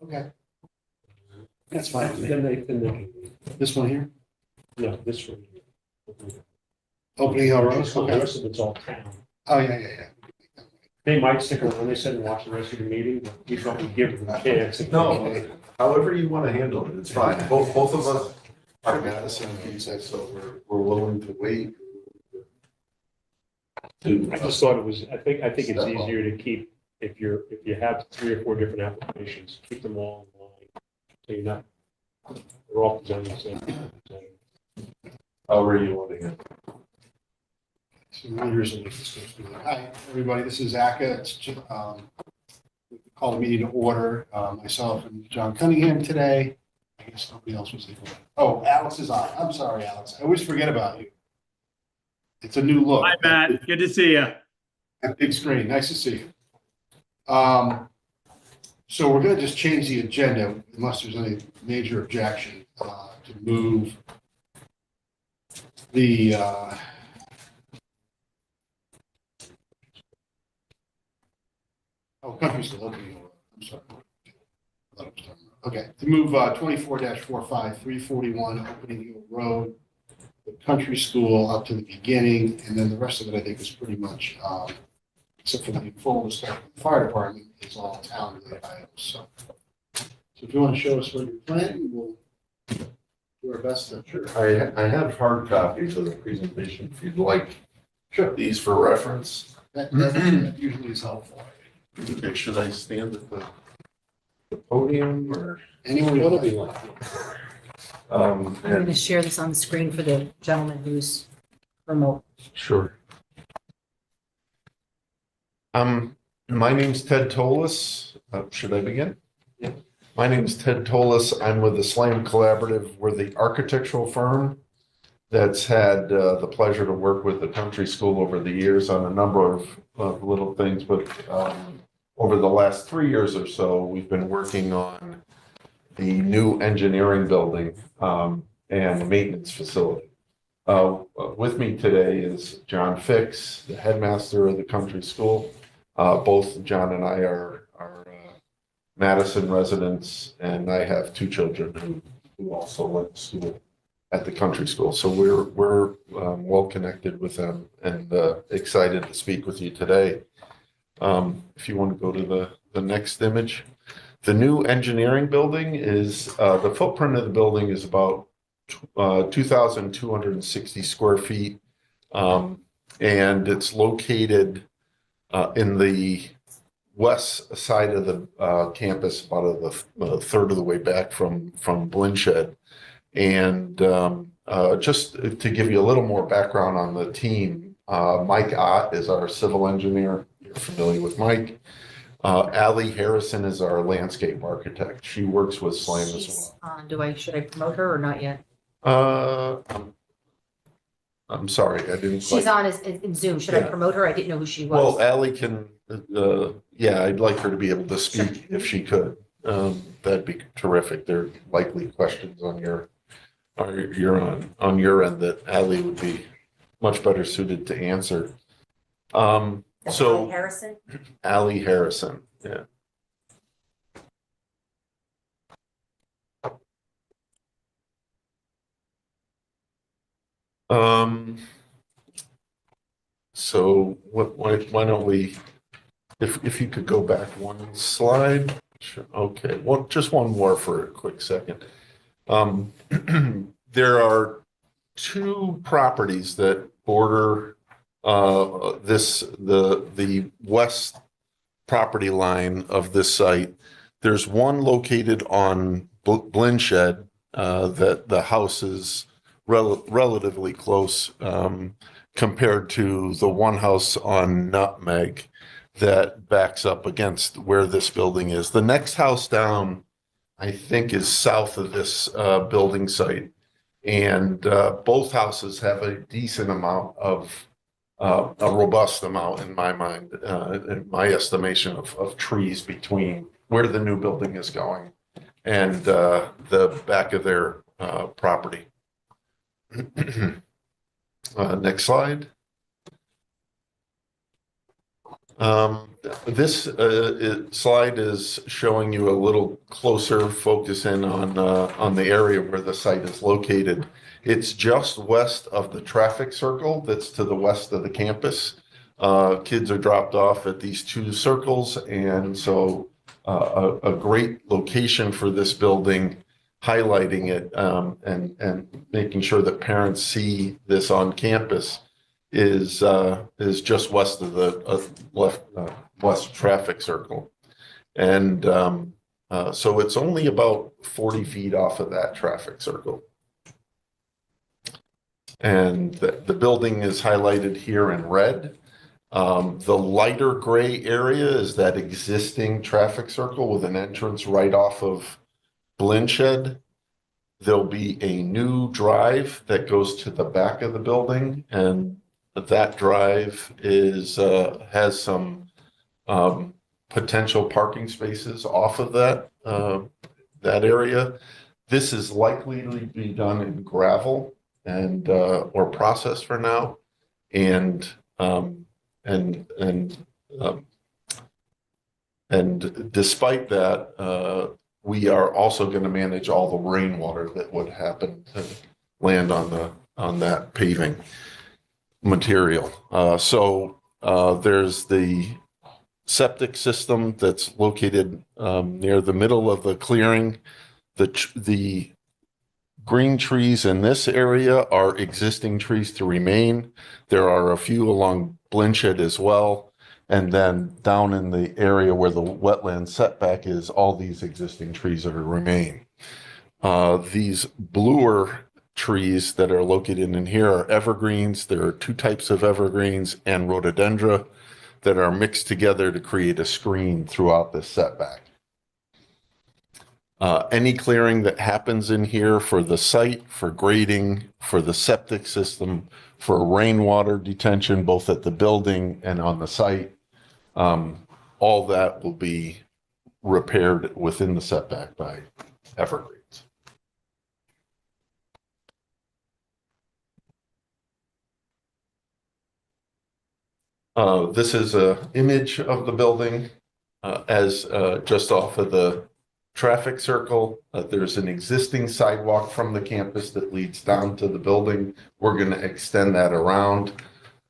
Okay. That's fine. Then they, This one here, no, this one. Opening Hill Road, The okay. rest of it's all town. Oh, yeah. They might stick around, they said, and watch the rest of the meeting, but we thought we'd give them a chance. No, however you want to handle it, it's fine. Both of us are Madison, Madison, so we're willing to wait. I just thought it was, I think it's Step up. easier to keep, if you have 3 or 4 different applications, keep them all in line. So you're not, they're all presenting the same. However you want to handle it. So leaders of the Hi, everybody, this is ACA. It's call the meeting to order. Myself and John Cunningham today. I guess nobody else was able. Oh, Alex is on. I'm sorry, Alex. I always forget about you. It's a new look. Hi, Matt. Good to see you. Big screen. Nice to see you. So we're going to just change the agenda unless there's any major objection to move the country school opening. I'm sorry. Okay, to move 24-45, 341 Opening Hill Road, the country school up to the beginning, and then the rest of it, I think, is pretty much, except for the full discussion of the fire department, is all town-related items. So if you want to show us what you're planning, we'll do our best to. Sure. I have hard copies of the presentation if you'd like. Sure. These for reference. That usually is helpful. Okay, should I stand at the podium or? Anyone you Whatever want. you like. I'm going And to share this on the screen for the gentleman who's remote. sure. My name's Ted Tolis. Should I begin? Yeah. My name is Ted Tolis. I'm with the Slam Collaborative. We're the architectural firm that's had the pleasure to work with the country school over the years on a number of little things. But over the last 3 years or so, we've been working on the new engineering building and maintenance facility. With me today is John Fix, the headmaster of the country school. Both John and I are Madison residents, and I have 2 children who also went to school at the country school. So we're well connected with them and excited to speak with you today. If you want to go to the next image. The new engineering building is, the footprint of the building is about 2,260 square feet. And it's located in the west side of the campus, about a third of the way back from Blinshed. And just to give you a little more background on the team, Mike Ott is our civil engineer. You're familiar with Mike. Allie Harrison is our landscape architect. She works with Slam as She's well. on. Should I promote her or not yet? I'm sorry, I didn't. She's on in Zoom. Should I Yeah. promote her? I didn't know who she Well, was. Allie can, yeah, I'd like her to be able to speak if she could. That'd be terrific. There are likely questions on your end that Allie would be much better suited to answer. That's So Allie Harrison. Allie Harrison, yeah. So why don't we, if you could go back one slide. Sure. Okay, well, just one more for a quick second. There are 2 properties that border the west property line of this site. There's one located on Blinshed that the house is relatively close compared to the one house on Nutmeg that backs up against where this building is. The next house down, I think, is south of this building site. And both houses have a decent amount of, a robust amount in my mind, in my estimation of trees between where the new building is going and the back of their property. Next slide. This slide is showing you a little closer focus in on the area where the site is located. It's just west of the traffic circle that's to the west of the campus. Kids are dropped off at these two circles, and so a great location for this building, highlighting it and making sure that parents see this on campus is just west of the west traffic circle. And so it's only about 40 feet off of that traffic circle. And the building is highlighted here in red. The lighter gray area is that existing traffic circle with an entrance right off of Blindshed. There'll be a new drive that goes to the back of the building, and that drive has some potential parking spaces off of that area. This is likely to be done in gravel and or processed for now, and despite that, we are also going to manage all the rainwater that would happen to land on that paving material. So there's the septic system that's located near the middle of the clearing. The green trees in this area are existing trees to remain. There are a few along Blindshed as well. And then down in the area where the wetland setback is, all these existing trees are to remain. These bluer trees that are located in here are evergreens. There are two types of evergreens and rhododendra that are mixed together to create a screen throughout this setback. Any clearing that happens in here for the site, for grading, for the septic system, for rainwater detention, both at the building and on the site, all that will be repaired within the setback by evergreens. This is an image of the building as just off of the traffic circle. There's an existing sidewalk from the campus that leads down to the building. We're going to extend that around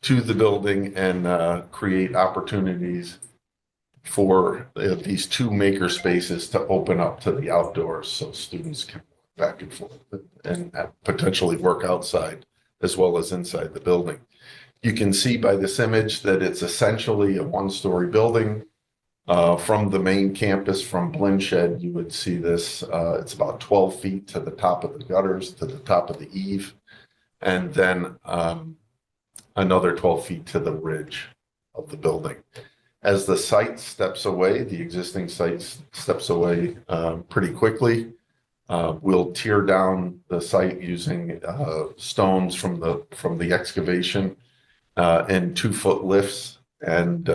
to the building and create opportunities for these two maker spaces to open up to the outdoors so students can walk back and forth and potentially work outside as well as inside the building. You can see by this image that it's essentially a one-story building. From the main campus, from Blindshed, you would see this. It's about 12 feet to the top of the gutters, to the top of the eave, and then another 12 feet to the ridge of the building. As the site steps away, the existing site steps away pretty quickly. We'll tear down the site using stones from the excavation and 2-foot lifts and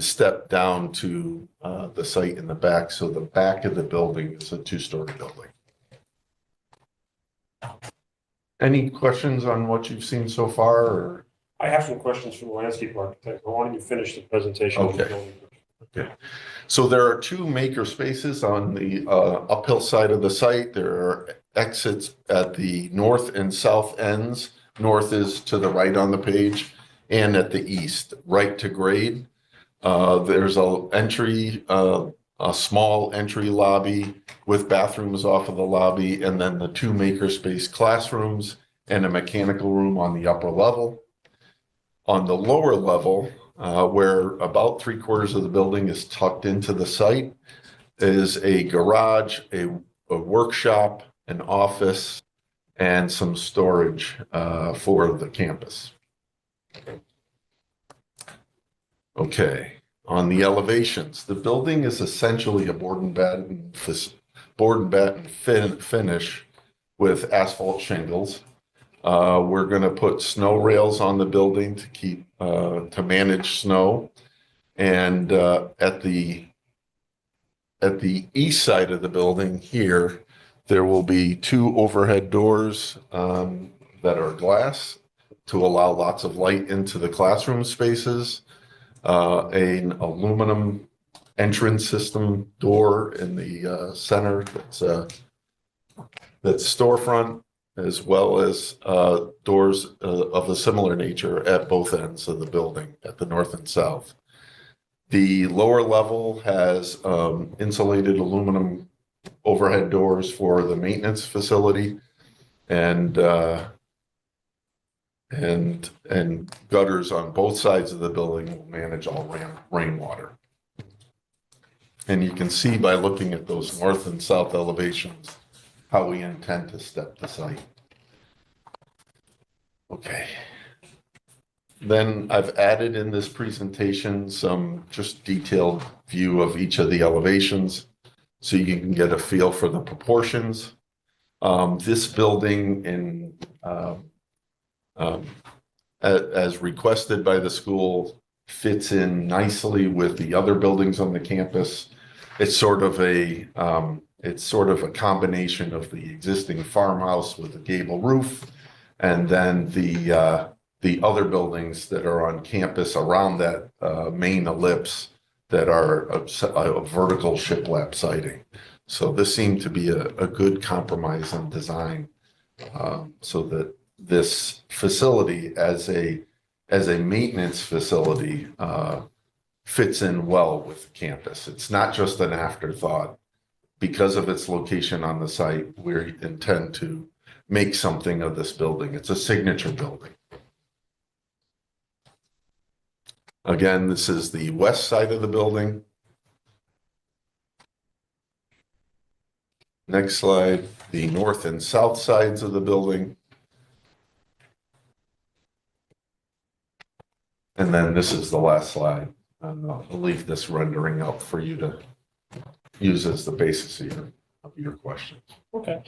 step down to the site in the back. So the back of the building is a 2-story building. Any questions on what you've seen so far? Or? I have some questions from the landscape architect. Why don't you finish the presentation? Okay. Okay. So there are two maker spaces on the uphill side of the site. There are exits at the north and south ends. North is to the right on the page, and at the east, right to grade. There's a small entry lobby with bathrooms off of the lobby, and then the two makerspace classrooms and a mechanical room on the upper level. On the lower level, where about 3/4 of the building is tucked into the site, is a garage, a workshop, an office, and some storage for the campus. Okay, on the elevations, the building is essentially a board and batten finish with asphalt shingles. We're going to put snow rails on the building to keep to manage snow, and at the east side of the building here, there will be 2 overhead doors that are glass to allow lots of light into the classroom spaces. an aluminum entrance system door in the center that's storefront, as well as doors of a similar nature at both ends of the building, at the north and south. The lower level has insulated aluminum overhead doors for the maintenance facility and gutters on both sides of the building will manage all rainwater. And you can see by looking at those north and south elevations how we intend to step the site. Okay. Then I've added in this presentation some just detailed view of each of the elevations so you can get a feel for the proportions. This building as requested by the school fits in nicely with the other buildings on the campus. It's sort of a combination of the existing farmhouse with a gable roof, and then the other buildings that are on campus around that main ellipse that are a vertical shiplap siding. So this seemed to be a good compromise in design, so that this facility as a maintenance facility fits in well with campus. It's not just an afterthought. Because of its location on the site, we intend to make something of this building. It's a signature building. Again, this is the west side of the building. Next slide, the north and south sides of the building. And then this is the last slide. I'll leave this rendering up for you to use as the basis of your questions. Okay.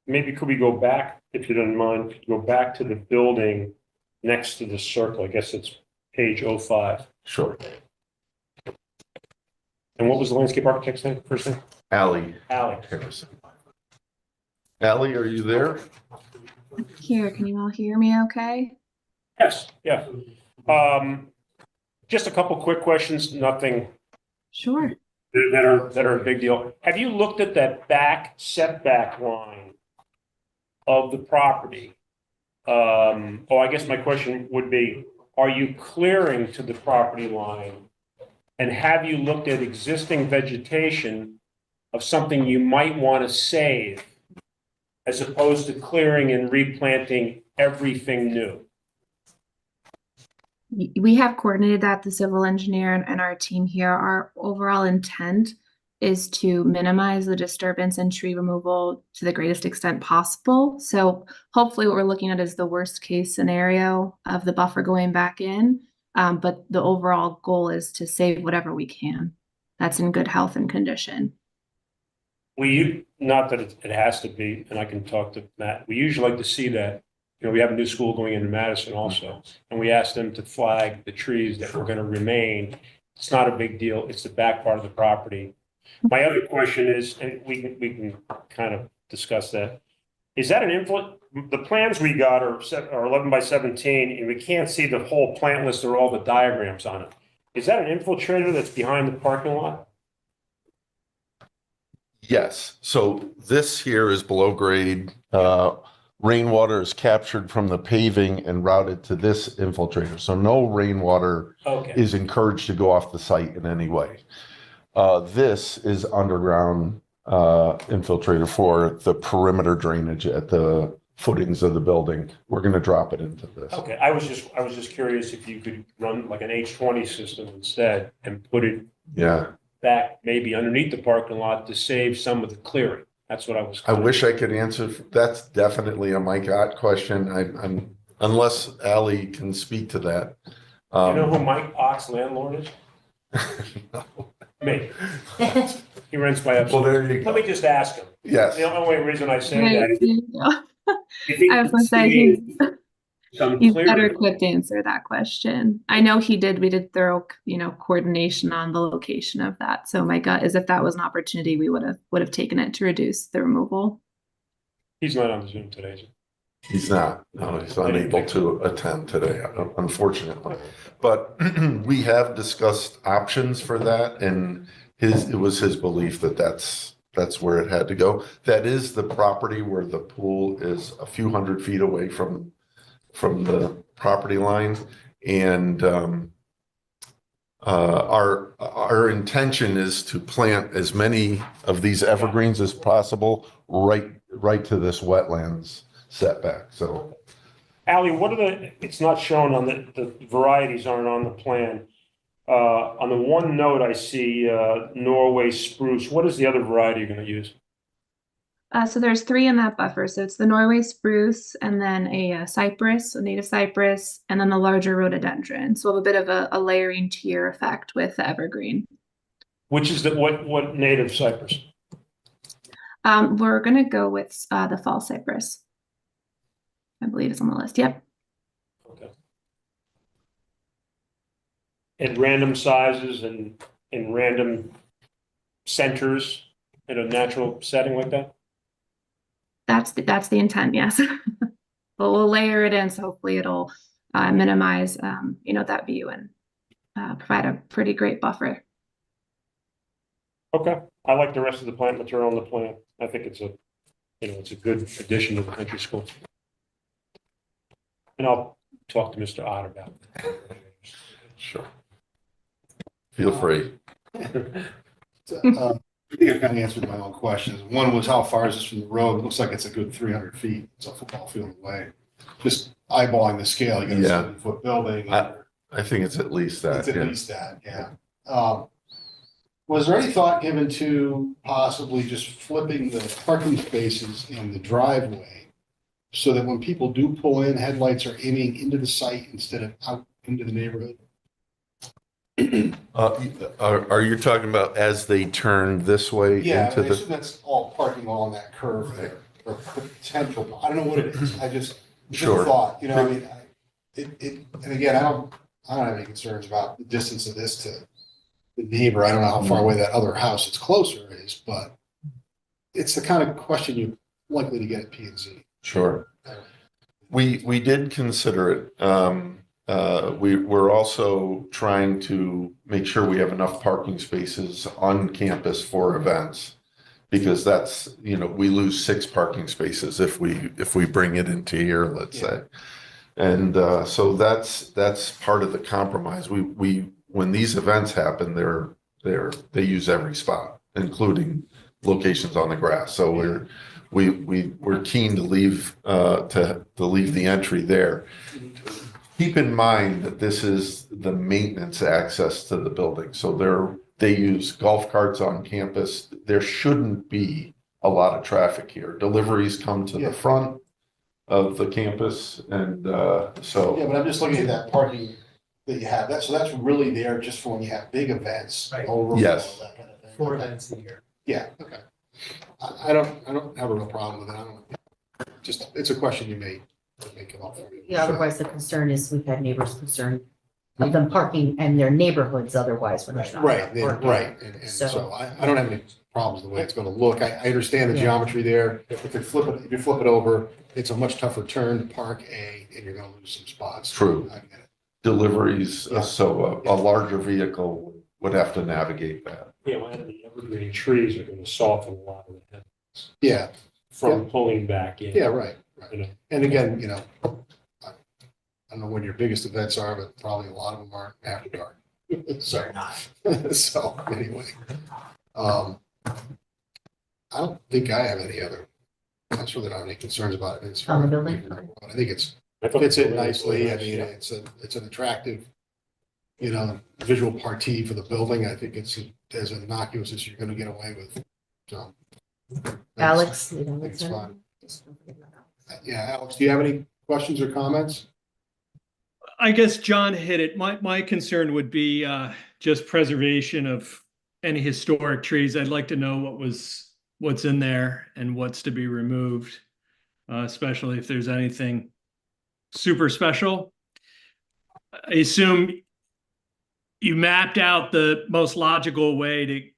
Maybe could we go back, if you don't mind, go back to the building next to the circle? I guess it's page 05. Sure. And what was the landscape architect's name, first name? Allie Allie. Harrison. Allie, are you there? Here, can you all hear me okay? Yes, yeah. Just a couple quick questions, nothing Sure. that are a big deal. Have you looked at that back setback line of the property? I guess my question would be, are you clearing to the property line? And have you looked at existing vegetation of something you might want to save as opposed to clearing and replanting everything new? We have coordinated that, the civil engineer and our team here. Our overall intent is to minimize the disturbance and tree removal to the greatest extent possible. So hopefully what we're looking at is the worst case scenario of the buffer going back in. But the overall goal is to save whatever we can that's in good health and condition. Not that it has to be, and I can talk to Matt. We usually like to see that. You know, we have a new school going into Madison also, and we asked them to flag the trees that were going to remain. It's not a big deal. It's the back part of the property. My other question is, and we can kind of discuss that. Is that an influence? The plans we got are 11 by 17, and we can't see the whole plant list or all the diagrams on it. Is that an infiltrator that's behind the parking lot? Yes. So this here is below grade. Rainwater is captured from the paving and routed to this infiltrator. So no rainwater is encouraged to go off the site in any way. This is underground infiltrator for the perimeter drainage at the footings of the building. We're going to drop it into this. Okay, I was just curious if you could run like an H20 system instead and put it back maybe underneath the parking lot to save some of the clearing. That's what I was. I wish I could answer. That's definitely a Mike Ott question. I'm unless Allie can speak to that. You know who Mike Ott's landlord is? No. Me. He rents my upstairs. Well, there you go. Let me just ask him. Yes. The only reason I say Right, that. there you go. If he I was can gonna say see some he's better clearing. equipped to answer that question. I know we did thorough, coordination on the location of that. So my gut is if that was an opportunity, we would have taken it to reduce the removal. He's not on the Zoom today, is he? He's not. No, he's unable to attend today, unfortunately. But we have discussed options for that, and it was his belief that that's where it had to go. That is the property where the pool is a few hundred feet away from the property line, and our intention is to plant as many of these evergreens as possible right to this wetlands setback. So Ally, what are it's not shown on the varieties aren't on the plan. On the one note, I see, Norway spruce. What is the other variety you're gonna use? So there's 3 in that buffer. So it's the Norway spruce, and then a cypress, a native cypress, and then the larger rhododendron. So we'll have a bit of a layering tier effect with the evergreen. Which is what native cypress? We're gonna go with the fall cypress. I believe it's on the list. Yep. Okay. At random sizes and in random centers in a natural setting like that? That's the intent, yes. But we'll layer it in, so hopefully it'll minimize, that view and provide a pretty great buffer. Okay, I like the rest of the plant material on the plan. I think it's a good addition to the country school. And I'll talk to Mr. Otter about it. sure, feel free. I think I kind of answered my own questions. One was how far is this from the road? It looks like it's a good 300 feet. It's a football field away. Just eyeballing the scale, you got a Yeah. 7-foot building. I think it's at least that. It's at Yeah. least that, yeah. Was there any thought given to possibly just flipping the parking spaces in the driveway so that when people do pull in, headlights are aiming into the site instead of out into the neighborhood? Are you talking about as they turn this way Yeah, into I assume that's all parking along that curve there, or potential. I don't know what it is. I just Sure. thought, I mean, and again, I don't have any concerns about the distance of this to the neighbor. I don't know how far away that other house that's closer is, but it's the kind of question you're likely to get at P and Z. Sure. We did consider it. We're also trying to make sure we have enough parking spaces on campus for events. Because that's, we lose 6 parking spaces if we bring it into here, let's say. And so that's part of the compromise. When these events happen, they use every spot, including locations on the grass. So we're keen to leave the entry there. Keep in mind that this is the maintenance access to the building. So they use golf carts on campus. There shouldn't be a lot of traffic here. Deliveries come to the front of the campus, and so. Yeah, but I'm just looking at that parking that you have. So that's really there just for when you have big events. Right. Overflow, Yes. that kind of thing. 4 events a year. Yeah, okay. I don't have a real problem with it. It's a question you may come up for. Yeah, otherwise the concern is we've had neighbors concerned of them parking and their neighborhoods otherwise when there's not. Right, enough yeah, parking. right. And So- so I don't have any problems the way it's gonna look. I understand the Yeah. geometry there. If you flip it over, it's a much tougher turn to park and you're gonna lose some spots. True. I get it. Deliveries, Yeah. so a larger vehicle would have to navigate that. Yeah, well, and the evergreen trees are gonna soften a lot of the headwinds Yeah, from pulling back in. yeah, right, You right. know, And again, I don't know when your biggest events are, but probably a lot of them aren't after dark. So, so anyway. I don't think I have any other, I'm sure that I don't have any concerns about it. It's On the building? I think it I thought fits the in building was nicely. I nice, mean, yeah. it's an attractive, visual party for the building. I think it's as innocuous as you're gonna get away with. So. Alex. I think it's fine. Yeah, Alex, do you have any questions or comments? I guess John hit it. My concern would be just preservation of any historic trees. I'd like to know what's in there and what's to be removed, especially if there's anything super special. I assume you mapped out the most logical way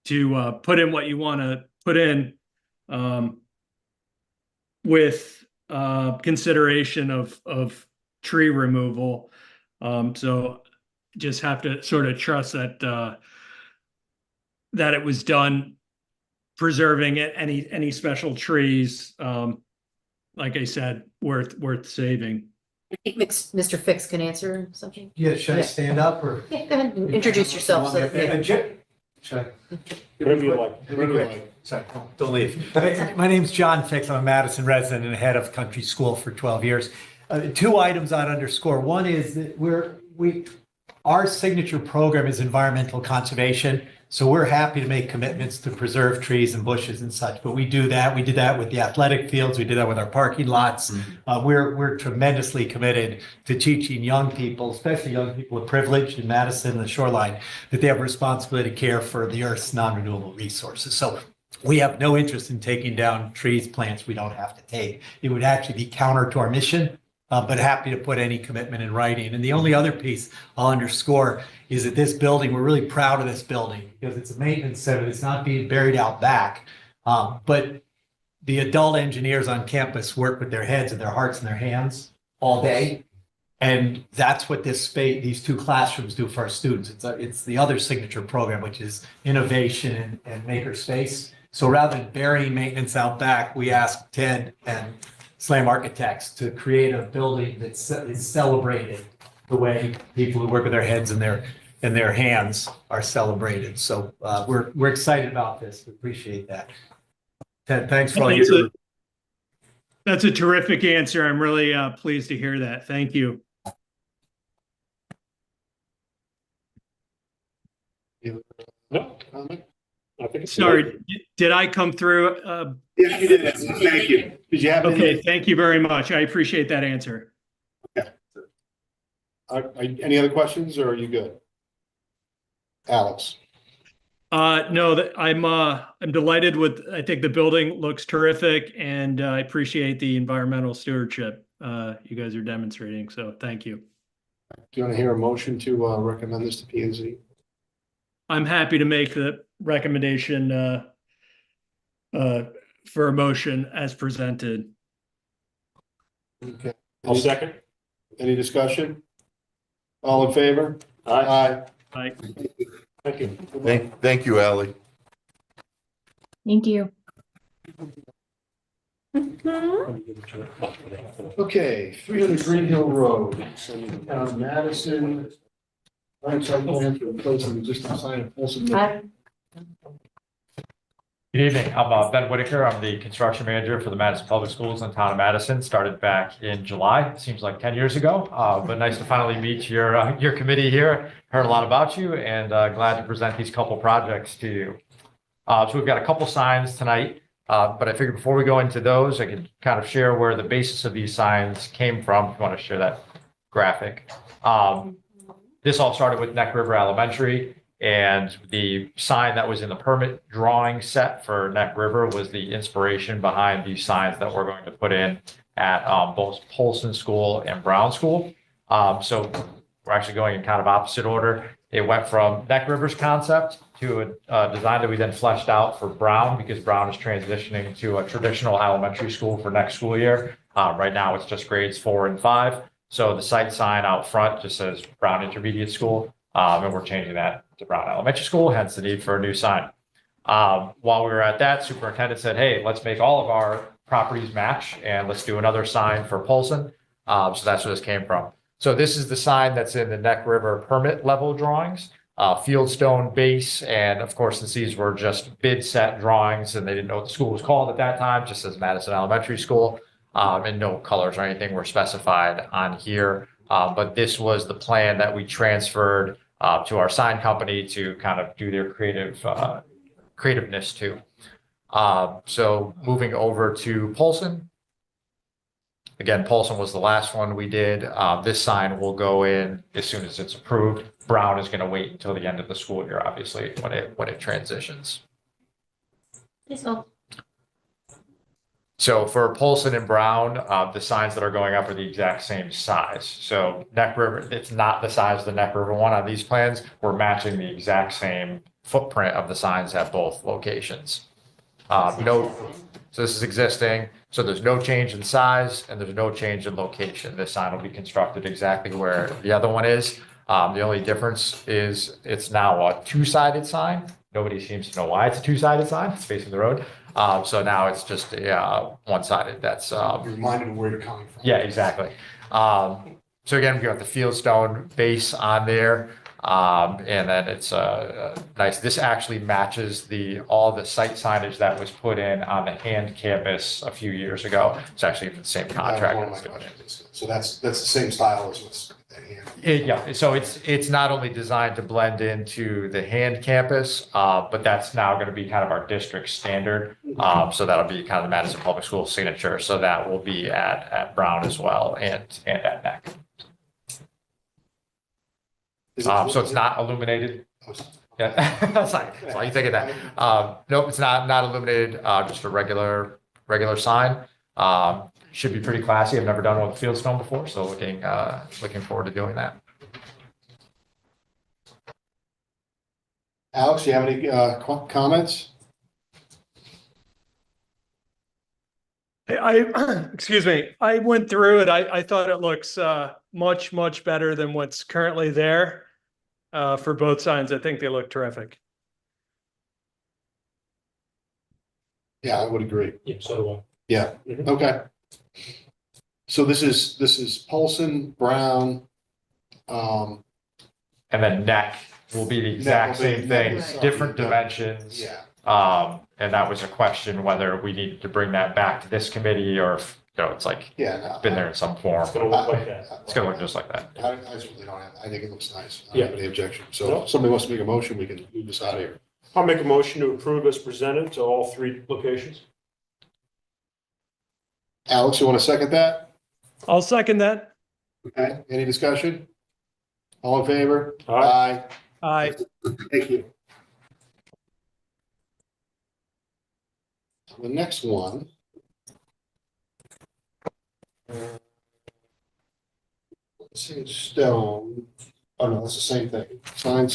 to put in what you want to put in with consideration of tree removal. So just have to sort of trust that that it was done preserving it, any special trees, like I said, worth saving. I think Mr. Fix can answer something. Yeah, should I Yeah. stand up or? Yeah, go ahead and introduce yourself. So that- yeah. Should I? Whatever you like. Really quick. Sorry, don't leave. My name's John Fix. I'm a Madison resident and head of country school for 12 years. Two items I'd underscore. One is that our signature program is environmental conservation. So we're happy to make commitments to preserve trees and bushes and such, but we do that. We did that with the athletic fields. We did that with our parking lots. We're tremendously committed to teaching young people, especially young people of privilege in Madison and the shoreline, that they have a responsibility to care for the Earth's non-renewable resources. So we have no interest in taking down trees, plants we don't have to take. It would actually be counter to our mission, but happy to put any commitment in writing. And the only other piece I'll underscore is that this building, we're really proud of this building because it's a maintenance center. It's not being buried out back. But the adult engineers on campus work with their heads and their hearts and their hands all day. And that's what this space, these two classrooms do for our students. It's the other signature program, which is innovation and maker space. So rather than burying maintenance out back, we asked Ted and Slam Architects to create a building that is celebrated the way people who work with their heads and their hands are celebrated. So we're excited about this. We appreciate that. Ted, thanks for all your. That's a terrific answer. I'm really pleased to hear that. Thank you. No, Comment? I think it's. Sorry, did I come through? Yes, you did. Thank you. Did you have Okay, thank you very much. I appreciate that answer. any other questions or are you good? Alex? No, I'm delighted with, I think the building looks terrific and I appreciate the environmental stewardship you guys are demonstrating. So thank you. Do you want to hear a motion to recommend this to P and Z? I'm happy to make the recommendation for a motion as presented. Okay. I'll second. Any discussion? All in favor? Aye. Aye. Thank you. Thank you, Ally. Thank you. Okay, 300 Green Hill Road, Madison. Right, so I'm going to replace an existing sign of Folsom. Hi. Good evening. I'm Ben Whitaker. I'm the construction manager for the Madison Public Schools in town of Madison. Started back in July. Seems like 10 years ago, but nice to finally meet your committee here. Heard a lot about you and glad to present these couple projects to you. So we've got a couple signs tonight, but I figured before we go into those, I could kind of share where the basis of these signs came from. If you want to share that graphic. This all started with Neck River Elementary. And the sign that was in the permit drawing set for Neck River was the inspiration behind these signs that we're going to put in at both Polson School and Brown School. So we're actually going in kind of opposite order. It went from Neck River's concept to a design that we then fleshed out for Brown because Brown is transitioning to a traditional elementary school for next school year. Right now, it's just grades 4 and 5. So the site sign out front just says Brown Intermediate School. And we're changing that to Brown Elementary School, hence the need for a new sign. While we were at that, superintendent said, hey, let's make all of our properties match and let's do another sign for Polson. So that's where this came from. So this is the sign that's in the Neck River permit level drawings, fieldstone base. And of course, these were just bid set drawings and they didn't know what the school was called at that time, just as Madison Elementary School. And no colors or anything were specified on here. But this was the plan that we transferred to our sign company to kind of do their creativeness too. So moving over to Polson. Again, Polson was the last one we did. This sign will go in as soon as it's approved. Brown is going to wait until the end of the school year, obviously, when it transitions. So for Polson and Brown, the signs that are going up are the exact same size. So Neck River, it's not the size of the Neck River one on these plans. We're matching the exact same footprint of the signs at both locations. No, so this is existing, so there's no change in size and there's no change in location. This sign will be constructed exactly where the other one is. The only difference is it's now a two-sided sign. Nobody seems to know why it's a two-sided sign. It's facing the road. So now it's just one-sided. That's You're reminded of where you're coming from. yeah, exactly. So again, we got the fieldstone base on there. And then it's nice. This actually matches all the site signage that was put in on the hand campus a few years ago. It's actually the same That was one of contractor. my questions. So that's the same style as what's at hand. Yeah, so it's not only designed to blend into the hand campus, but that's now going to be kind of our district standard. So that'll be kind of the Madison Public Schools signature. So that will be at Brown as well and at NEC. So it's not illuminated. Yeah, that's why you think of that. Nope, it's not illuminated, just a regular sign. Should be pretty classy. I've never done one with fieldstone before, so looking forward to doing that. Alex, do you have any comments? Excuse me, I went through it. I thought it looks much, much better than what's currently there for both signs. I think they look terrific. Yeah, I would agree. Yeah, so do I. Yeah, Mhm. okay. So this is Polson, Brown, And then NEC will be the exact will be- same thing, right. different dimensions. yeah. And that was a question whether we needed to bring that back to this committee or if, it's like, Yeah. no, it's been there in some form. It's gonna look like that. It's gonna look just like that. I certainly don't have, I think it looks nice. I Yeah. don't have any objection. So No. if somebody wants to make a motion, we can move this out of here. I'll make a motion to approve as presented to all three locations. Alex, you want to second that? I'll second that. Okay, any discussion? All in favor? All right. Aye. Thank you. The next one. Let's see, it's stone. Oh, no, that's the same thing. Sign.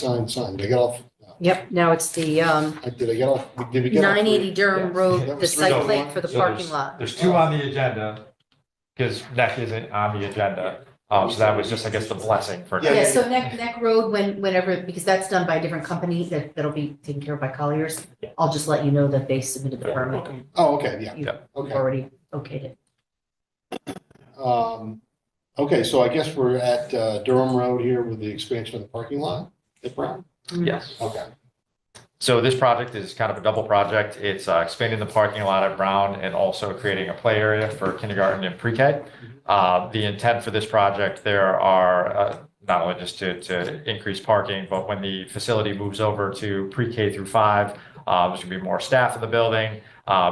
Did I get off? Yep, now it's the Did I get off? Did we get off? 980 Durham That Road, the was site 301. plan for the So parking lot. There's two on the agenda, because NEC isn't on the agenda. So that was just, I guess, the blessing for. Yeah, Yeah, so Neck Road, whenever, because that's done by a different company that'll be taken care of by Colliers. I'll just let you know that they submitted the permit. Oh, okay, yeah, You've okay. already okayed it. Okay, so I guess we're at Durham Road here with the expansion of the parking lot at Brown. Yes. Okay, So this project is kind of a double project. It's expanding the parking lot at Brown and also creating a play area for kindergarten and pre-K. The intent for this project, there are not only just to increase parking, but when the facility moves over to pre-K through 5, there's gonna be more staff in the building.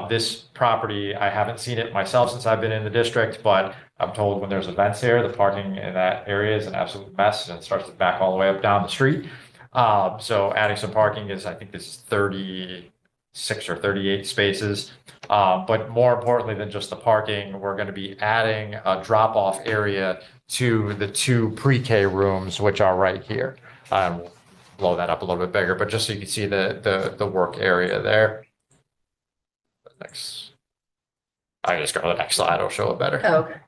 This property, I haven't seen it myself since I've been in the district, but I'm told when there's events here, the parking in that area is an absolute mess and it starts to back all the way up down the street. So adding some parking is, I think this is 36 or 38 spaces. But more importantly than just the parking, we're going to be adding a drop-off area to the 2 pre-K rooms, which are right here. We'll blow that up a little bit bigger, but just so you can see the work area there. Next, I can just go to the next slide, it'll show it better. Oh, okay.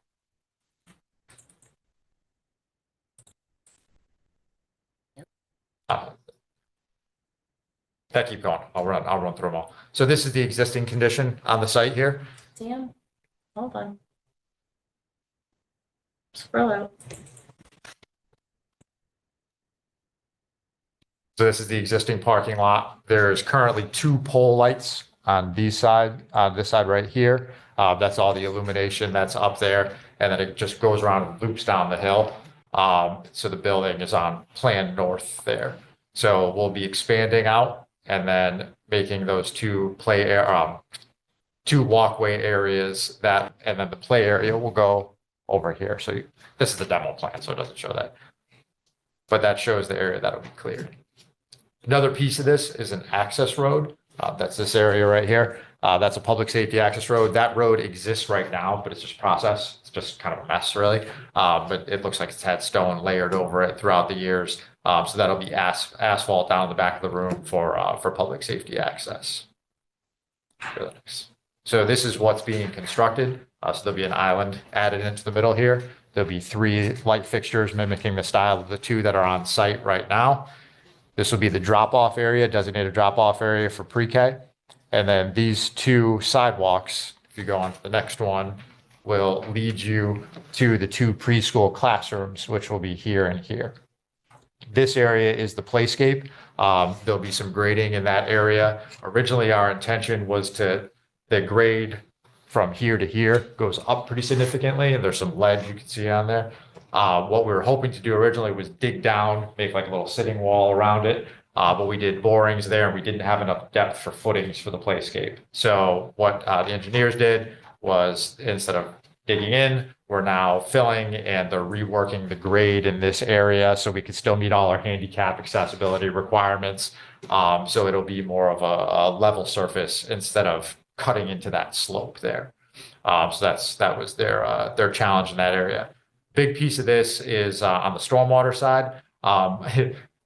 Keep going. I'll run through them all. So this is the existing condition on the site here. Dan, hold on. Scroll out. So this is the existing parking lot. There is currently 2 pole lights on this side right here. That's all the illumination that's up there. And then it just goes around and loops down the hill. So the building is on Plan North there. So we'll be expanding out and then making those 2 walkway areas and then the play area will go over here. So this is the demo plan, so it doesn't show that. But that shows the area that'll be cleared. Another piece of this is an access road. That's this area right here. That's a public safety access road. That road exists right now, but it's just process. It's just kind of a mess, really. But it looks like it's had stone layered over it throughout the years. So that'll be asphalt down the back of the room for public safety access. So this is what's being constructed. So there'll be an island added into the middle here. There'll be 3 light fixtures mimicking the style of the 2 that are on site right now. This will be the drop-off area, designated drop-off area for pre-K. And then these 2 sidewalks, if you go on to the next one, will lead you to the 2 preschool classrooms, which will be here and here. This area is the playscape. There'll be some grading in that area. Originally, our intention was the grade from here to here goes up pretty significantly, and there's some ledge you can see on there. What we were hoping to do originally was dig down, make like a little sitting wall around it. But we did borings there and we didn't have enough depth for footings for the playscape. So what the engineers did was, instead of digging in, we're now filling and they're reworking the grade in this area so we can still meet all our handicap accessibility requirements. So it'll be more of a level surface instead of cutting into that slope there. So that was their challenge in that area. Big piece of this is on the stormwater side.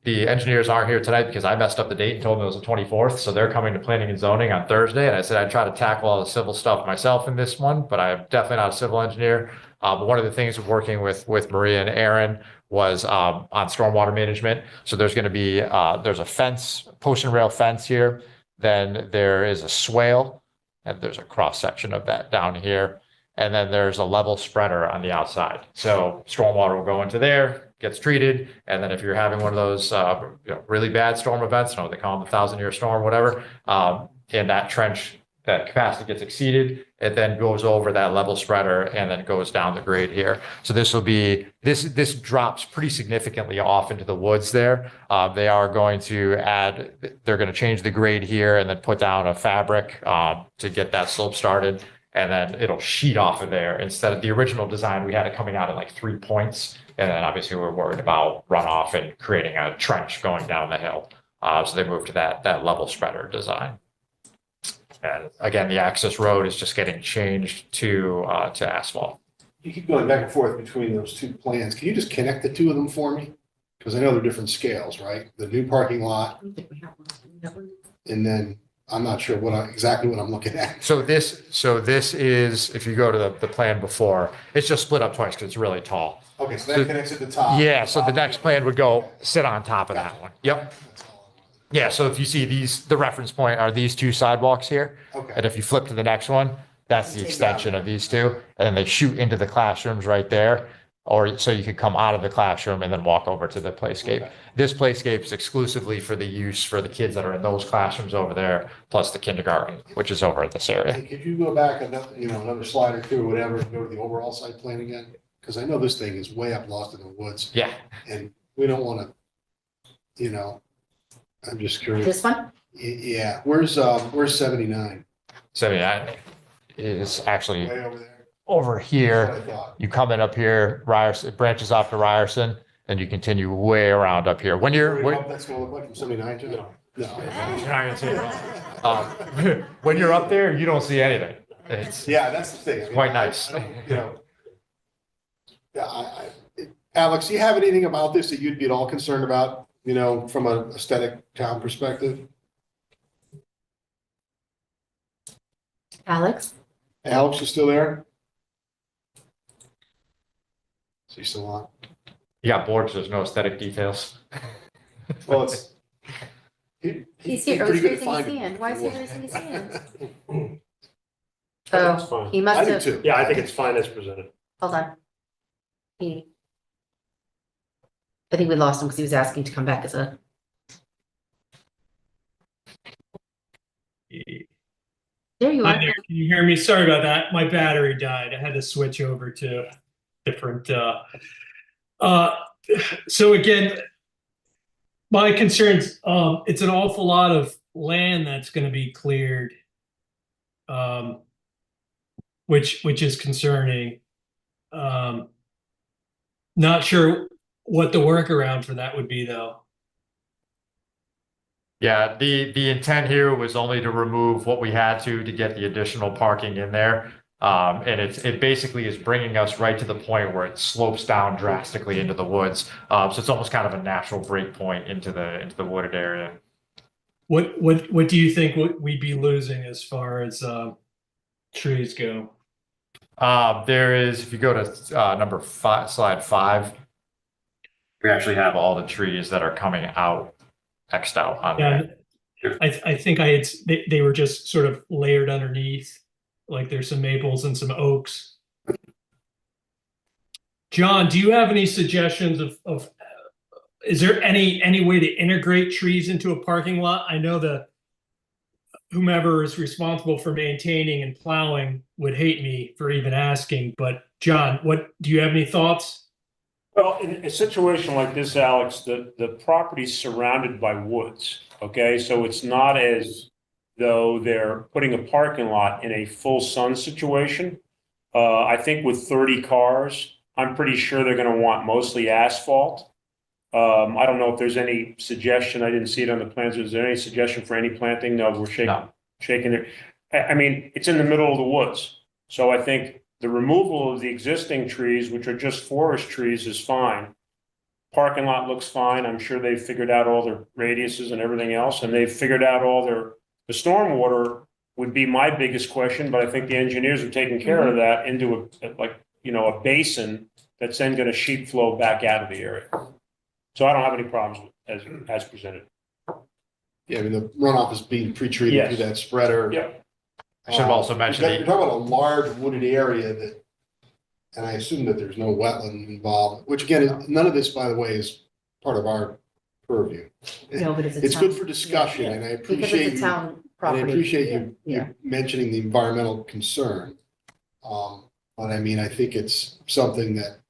The engineers aren't here tonight because I messed up the date and told them it was the 24th. So they're coming to planning and zoning on Thursday. And I said I'd try to tackle all the civil stuff myself in this one, but I'm definitely not a civil engineer. But one of the things of working with Maria and Aaron was on stormwater management. So there's going to be there's a fence, post and rail fence here. Then there is a swale, and there's a cross section of that down here. And then there's a level spreader on the outside. So stormwater will go into there, gets treated. And then if you're having one of those really bad storm events, they call them the 1,000-year storm, whatever, and that trench, that capacity gets exceeded, it then goes over that level spreader and then goes down the grade here. So this drops pretty significantly off into the woods there. They are going to they're going to change the grade here and then put down a fabric to get that slope started. And then it'll sheet off of there. Instead of the original design, we had it coming out at like 3 points. And then obviously we're worried about runoff and creating a trench going down the hill. So they moved to that level spreader design. And again, the access road is just getting changed to asphalt. You keep going back and forth between those 2 plans. Can you just connect the 2 of them for me? Because I know they're different scales, right? The new parking lot, I don't think we have one. and then I'm not sure exactly what I'm looking at. So this is, if you go to the plan before, it's just split up twice because it's really tall. Okay, so that connects at the top. Yeah, so the next plan would go sit on top of that one. Yep. That's all. Yeah, so if you see the reference point are these 2 sidewalks here. Okay. And if you flip to the next one, that's the extension of these 2. And then they shoot into the classrooms right there. Or so you could come out of the classroom and then walk over to the playscape. Okay. This playscape is exclusively for the use for the kids that are in those classrooms over there, plus the kindergarten, which is over at this area. Hey, could you go back another slide or 2 or whatever and go to the overall site plan again? Because I know this thing is way up lost in the woods Yeah, and we don't want to, I'm just curious. This one? Yeah, where's 79? 79 is actually Way over there? over That's here. what I thought. You come in up here, Ryerson, it branches off to Ryerson, and you continue way around up here. When you're, What that's gonna look like from 79 to? No. You're not gonna see it. When you're up there, you don't see anything. It's Yeah, that's the thing. I mean, quite I nice. don't. Yeah, Alex, do you have anything about this that you'd be at all concerned about, from an aesthetic town perspective? Alex? Alex, you still there? Is he still on? You got boards, there's no aesthetic details. Well, it's. He's here. Oh, pretty he's good at raising his finding hand. it. Why is he raising his hand? I think it's Oh, fine. he I must do have, too. Yeah, I think it's fine as presented. hold on. I think we lost him because he was asking to come back as a, there you Hi are. there, can you hear me? Sorry about that. My battery died. I had to switch over to different, so again, my concerns, it's an awful lot of land that's gonna be cleared. Which is concerning. Not sure what the workaround for that would be, though. Yeah, the intent here was only to remove what we had to get the additional parking in there. And it basically is bringing us right to the point where it slopes down drastically into the woods. So it's almost kind of a natural break point into the wooded area. What do you think we'd be losing as far as trees go? There is, if you go to number 5, slide 5, we actually have all the trees that are coming out, Xed out on there. Yeah, I think they were just sort of layered underneath, like there's some maples and some oaks. John, do you have any suggestions of is there any way to integrate trees into a parking lot? I know the whomever is responsible for maintaining and plowing would hate me for even asking, but John, what do you have any thoughts? Well, in a situation like this, Alex, the property's surrounded by woods, okay? So it's not as though they're putting a parking lot in a full sun situation. I think with 30 cars, I'm pretty sure they're gonna want mostly asphalt. I don't know if there's any suggestion, I didn't see it on the plans, is there any suggestion for any planting? No, we're No. shaking it. I mean, it's in the middle of the woods, so I think the removal of the existing trees, which are just forest trees, is fine. Parking lot looks fine, I'm sure they've figured out all their radiuses and everything else, and they've figured out all the stormwater would be my biggest question, but I think the engineers are taking care of that into a basin that's then gonna sheet flow back out of the area. So I don't have any problems as presented. Yeah, I mean, the runoff is being pre-treated through Yes. that spreader. Yep. I should have also mentioned You're talking about a large wooded area that, and I assume that there's no wetland involved, which again, none of this, by the way, is part of our purview. No, but it's a It's town- good for discussion, yeah, and I Because appreciate it's a you, town and I property. appreciate you, Yeah. you mentioning the environmental concern. But I mean, I think it's something that,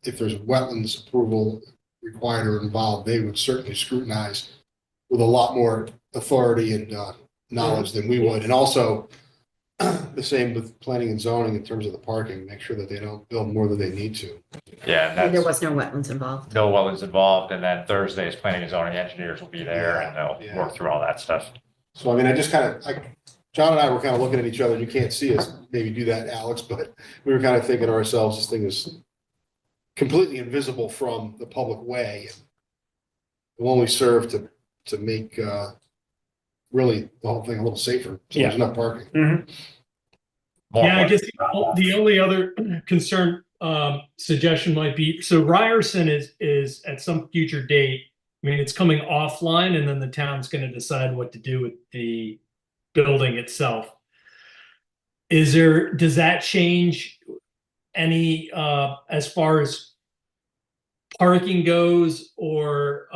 if there's wetlands approval required or involved, they would certainly scrutinize with a lot more authority and, knowledge than we would. And also, the same with planning and zoning in terms of the parking, make sure that they don't build more than they need to. Yeah, And there that's was no wetlands involved. no wetlands involved, and then Thursday's planning and zoning engineers will be there and Yeah. they'll work through all that stuff. So I mean, I just kind of, like, John and I were kind of looking at each other, and you can't see us, maybe do that, Alex, but we were kind of thinking to ourselves, this thing is completely invisible from the public way. It will only serve to make, really the whole thing a little safer, so there's enough parking. More Yeah, I work. guess the only other concern suggestion might be, so Ryerson is at some future date. I mean, it's coming offline and then the town's gonna decide what to do with the building itself. Does that change any as far as parking goes, or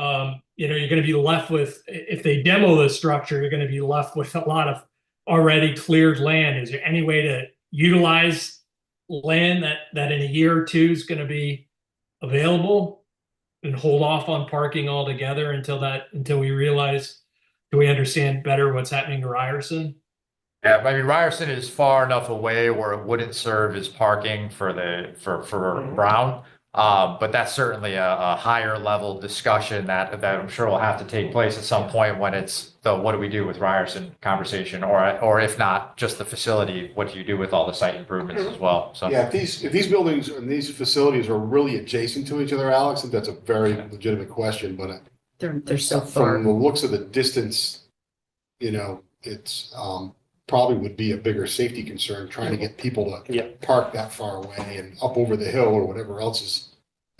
you're gonna be left with, if they demo the structure, you're gonna be left with a lot of already cleared land. Is there any way to utilize land that in a year or two is gonna be available and hold off on parking altogether until we realize, do we understand better what's happening to Ryerson? Yeah, I mean, Ryerson is far enough away where it wouldn't serve as parking for Brown. But that's certainly a higher level discussion that I'm sure will have to take place at some point when it's the what do we do with Ryerson conversation, or if not, just the facility, what do you do with all the site improvements as well? So Yeah, if these buildings and these facilities are really adjacent to each other, Alex, I think that's a very legitimate question, but They're so far. from the looks of the distance, it's, probably would be a bigger safety concern, trying to get people Yeah. to park that far away and up over the hill or whatever else is.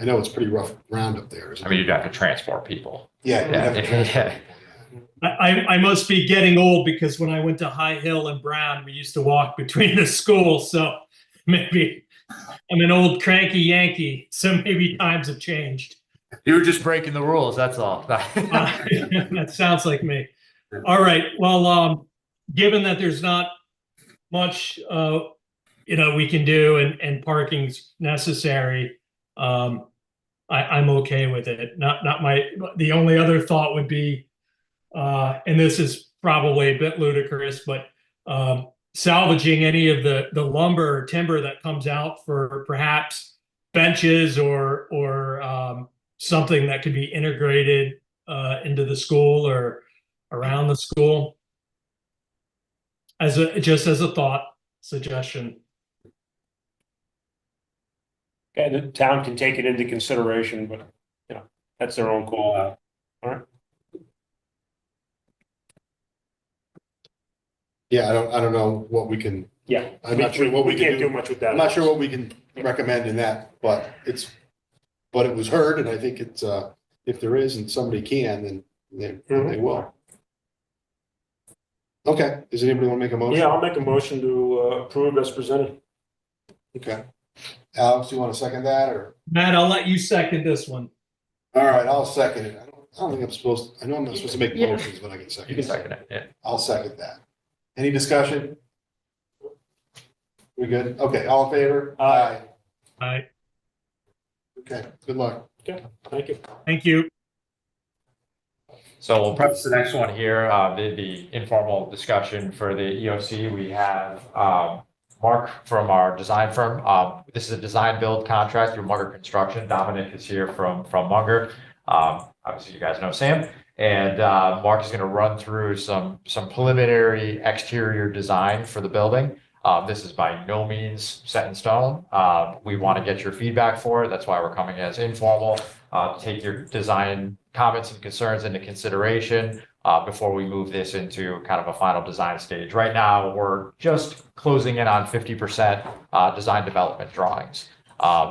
I know it's pretty rough ground up there. isn't I mean, it? you'd have to transport people. Yeah. you'd have to Yeah. transport people, yeah. I must be getting old because when I went to High Hill and Brown, we used to walk between the schools. So maybe I'm an old cranky Yankee. So maybe times have changed. You were just breaking the rules, that's all. That sounds like me. All right. Well, given that there's not much, we can do and parking's necessary, I'm okay with it. The only other thought would be, and this is probably a bit ludicrous, but salvaging any of the lumber or timber that comes out for perhaps benches or something that could be integrated into the school or around the school. Just as a thought suggestion. Okay, the town can take it into consideration, but, that's their own call. All right. Yeah, I don't know what we can, Yeah. I'm not sure what we can can't do. do much with that. I'm not sure what we can recommend in that, but it was heard, and I think it's, if there is and somebody can, then they will. Okay, does anybody want to make a motion? Yeah, I'll make a motion to approve as presented. Okay. Alex, do you want to second that, or? Matt, I'll let you second this one. All right, I'll second it. I don't think I'm supposed, I know I'm not supposed to make Yeah. motions, but I can second You it. can second it, yeah. I'll second that. Any discussion? We good? Okay, all in favor? Aye. Aye. Okay, good luck. Okay, thank you. Thank you. So we'll preface the next one here, the informal discussion for the EOC. We have Mark from our design firm. This is a design build contract through Munger Construction. Dominic is here from Munger. Obviously, you guys know Sam. And Mark is going to run through some preliminary exterior design for the building. This is by no means set in stone. We want to get your feedback for it. That's why we're coming as informal. Take your design comments and concerns into consideration before we move this into kind of a final design stage. Right now, we're just closing in on 50% design development drawings.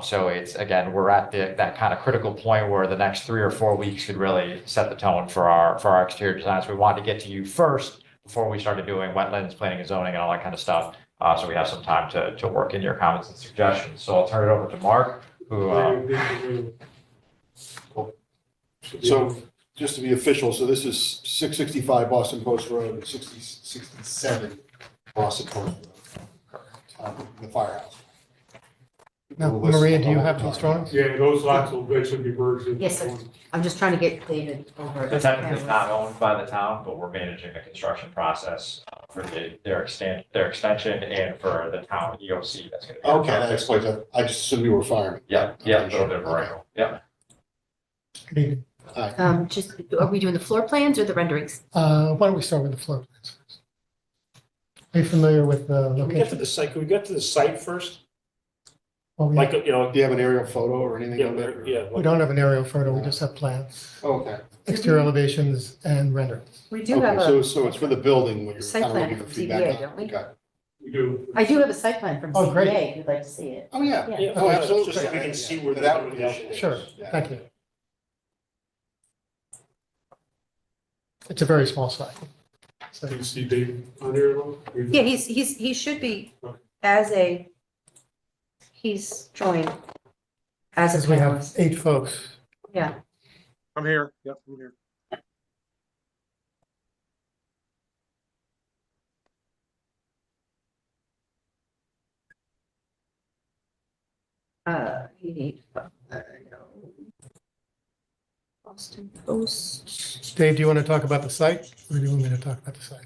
So it's, again, we're at that kind of critical point where the next 3 or 4 weeks could really set the tone for our exterior designs. We wanted to get to you first before we started doing wetlands, planning and zoning and all that kind of stuff. So we have some time to work in your comments and suggestions. So I'll turn it over to Mark, who, So just to be official, so this is 665 Boston Post Road and 67 Boston Post Road. The firehouse. Now, Maria, do you have these drawings? Yeah, those lots will eventually be merged into Yes, sir. one. I'm just trying to get David over. the tenant is not owned by the town, but we're managing the construction process for their extension and for the town EOC that's going to be. Okay, that explains it. I just assumed you were firemen. Yeah, a little bit of a wrinkle. Yeah. Good evening. Just, are we doing the floor plans or the renderings? Why don't we start with the floor plans first? Are you familiar with the Can we get to location? the site, can we get to the site first? Well, we Like, you know, Do you have an aerial photo or anything yeah, of it? yeah. we don't have an aerial photo, we just have plans, Okay. exterior elevations and renderings. We do have Okay, a, so it's for the building when you're Site kind of plan looking for from feedback. ZBA, on. don't we? Okay. We do. I do have a site plan from Oh, great. CBA, if you'd like to see it. Oh, yeah. Yeah. Yeah, Oh, absolutely. just so we can see where the That would be elevation helpful. is. Sure, Yeah. thank you. It's a very small site. So Do you see Dave on there? Lou? Yeah, he should be as a, he's joined as a as we have panelist. 8 folks, Yeah, I'm here. Yep, I'm here. you need, Boston Post. Dave, do you want to talk about the site, or do you want me to talk about the site?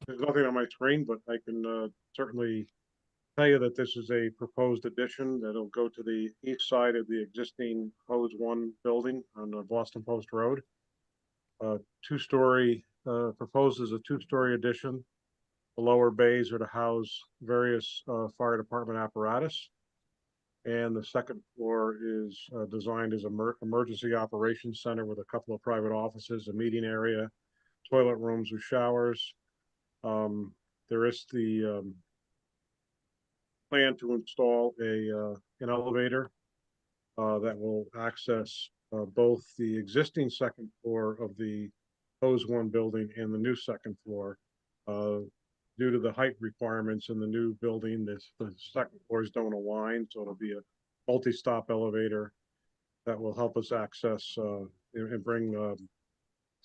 There's nothing on my screen, but I can certainly tell you that this is a proposed addition that'll go to the east side of the existing Pose One building on Boston Post Road. Two-story, proposed as a two-story addition. The lower bays are to house various fire department apparatus. And the second floor is designed as an emergency operations center with a couple of private offices, a meeting area, toilet rooms with showers. There is the plan to install an elevator that will access both the existing second floor of the Pose One building and the new second floor. Due to the height requirements in the new building, the second floors don't align, so it'll be a multi-stop elevator that will help us access and bring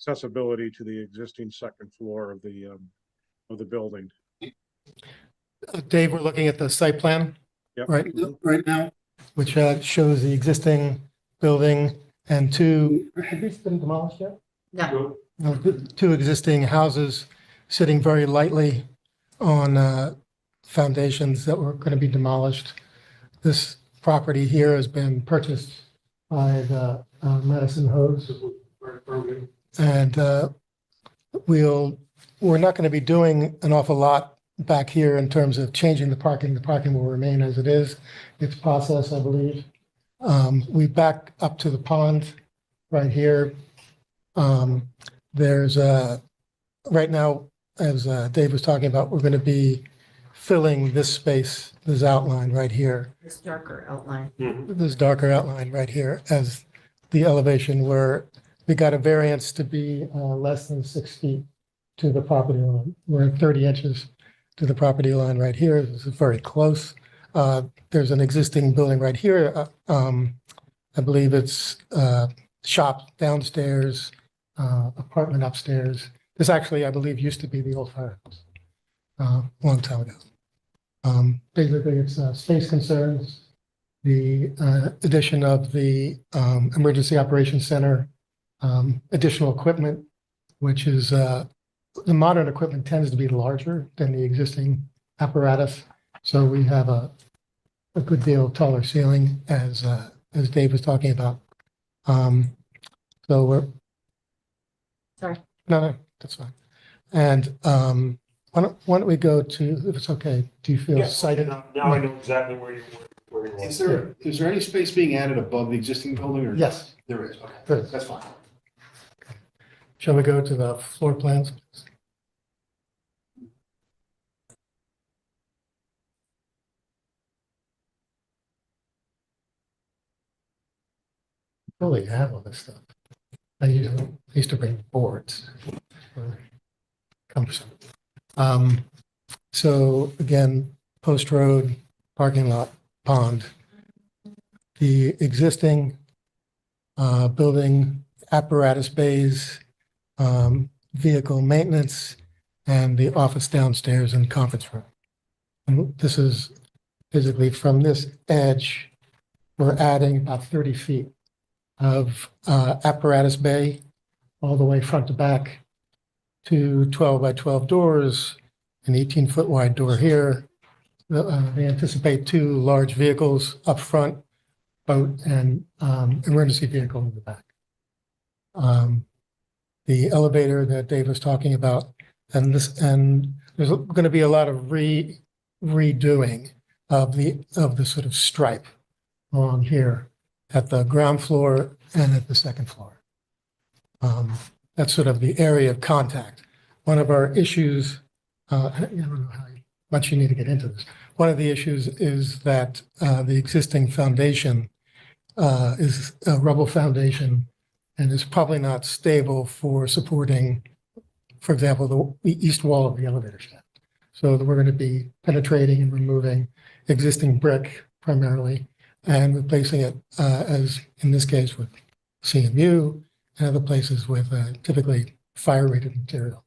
accessibility to the existing second floor of the building. Dave, we're looking at the site plan Yep. right now, which shows the existing building and 2, have these been demolished yet? No, No, 2 existing houses sitting very lightly on foundations that were going to be demolished. This property here has been purchased by the Madison Hose. And we're not going to be doing an awful lot back here in terms of changing the parking. The parking will remain as it is. It's process, I believe. We back up to the pond right here. there's right now, as Dave was talking about, we're going to be filling this space, this outline right here, This darker outline. this darker outline right here as the elevation where we got a variance to be less than 6 feet to the property line. We're at 30 inches to the property line right here. This is very close. There's an existing building right here. I believe it's shop downstairs, apartment upstairs. This actually, I believe, used to be the old firehouse a long time ago. Basically, it's space concerns, the addition of the Emergency Operations Center, additional equipment, which is the modern equipment tends to be larger than the existing apparatus. So we have a good deal taller ceiling as Dave was talking about. So we're. Sorry. No, that's fine. And why don't we go to, if it's okay, do you feel cited? Now I know exactly where you were. Is there any space being added above the existing building or? Yes. There is, okay, There is. that's fine. Shall we go to the floor plans? Really have all this stuff. I used to bring boards. Cumbersome. So again, post road, parking lot, pond. The existing building apparatus bays, vehicle maintenance, and the office downstairs and conference room. And this is physically from this edge, we're adding about 30 feet of apparatus bay all the way front to back to 12 by 12 doors, an 18-foot wide door here. They anticipate 2 large vehicles up front, boat and emergency vehicle in the back. The elevator that Dave was talking about, and there's going to be a lot of redoing of the sort of stripe along here at the ground floor and at the second floor. That's sort of the area of contact. One of our issues, I don't know how much you need to get into this. One of the issues is that the existing foundation is a rubble foundation and is probably not stable for supporting, for example, the east wall of the elevator shaft. So we're going to be penetrating and removing existing brick primarily and replacing it, as in this case, with CMU and other places with typically fire-rated material.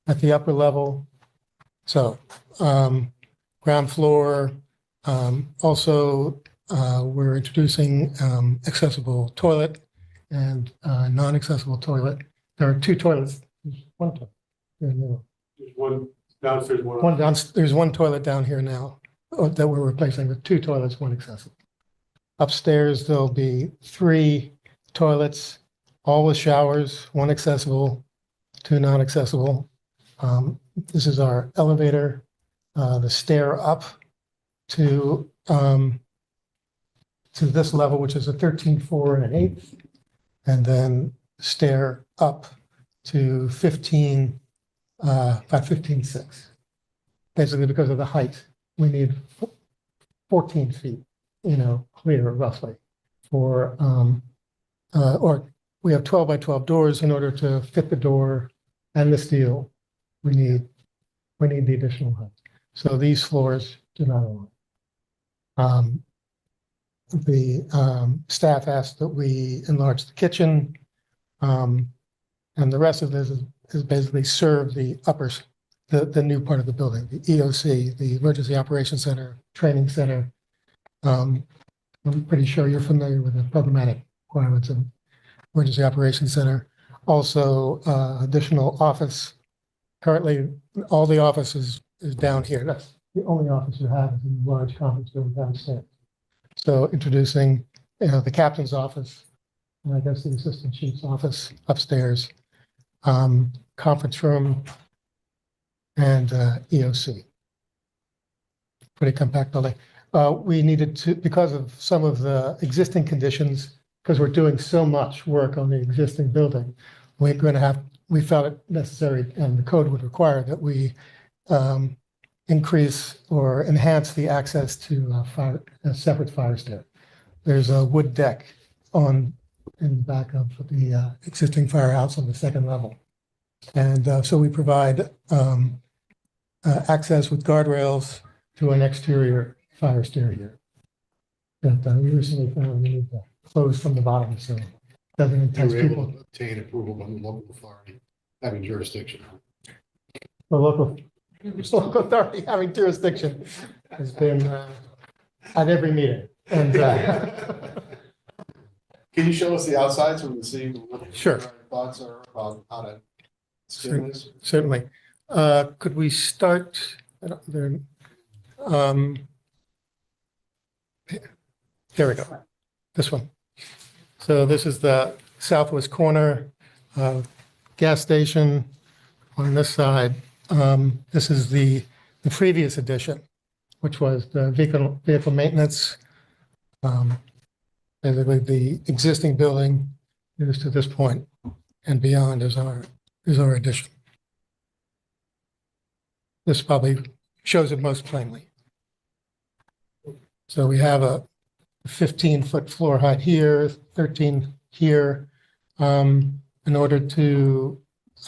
At the upper level, so ground floor, also we're introducing accessible toilet and non-accessible toilet. There are 2 toilets. There's 1 toilet here in the middle. There's one downstairs, There's 1 toilet down here now that we're replacing with 2 toilets, 1 accessible. Upstairs, there'll be 3 toilets, all with showers, 1 accessible, 2 non-accessible. This is our elevator, the stair up to this level, which is a 13, 4 and an 1/8, and then stair up to 15, about 15, 6. Basically, because of the height, we need 14 feet, clear roughly for, or we have 12 by 12 doors. In order to fit the door and the steel, we need the additional height. So these floors do not allow. The staff asked that we enlarge the kitchen, and the rest of this is basically serve the uppers, the new part of the building, the EOC, the Emergency Operations Center, Training Center. I'm pretty sure you're familiar with the programmatic requirements of Emergency Operations Center. Also, additional office. Currently, all the office is down here. That's the only office you have is in the large conference room downstairs. So introducing, the captain's office, and I guess the assistant chief's office upstairs, conference room, and EOC. Pretty compact building. We needed to, because of some of the existing conditions, because we're doing so much work on the existing building, we felt it necessary, and the code would require that we increase or enhance the access to a separate fire stair. There's a wood deck in the back of the existing firehouse on the second level. And so we provide access with guardrails to an exterior fire stair here. That we recently found we need to close from the bottom, so it doesn't They entice were able people. to obtain approval from the local authority having jurisdiction. The local authority having jurisdiction has been at every meeting. And Can you show us the outside so we can see what Sure. our thoughts are about how to skin this? certainly, could we start? I don't- There there we go. This one. So this is the southwest corner, gas station on this side. This is the previous addition, which was the vehicle maintenance. Basically, the existing building is to this point, and beyond is our addition. This probably shows it most plainly. So we have a 15-foot floor height here, 13 here. In order to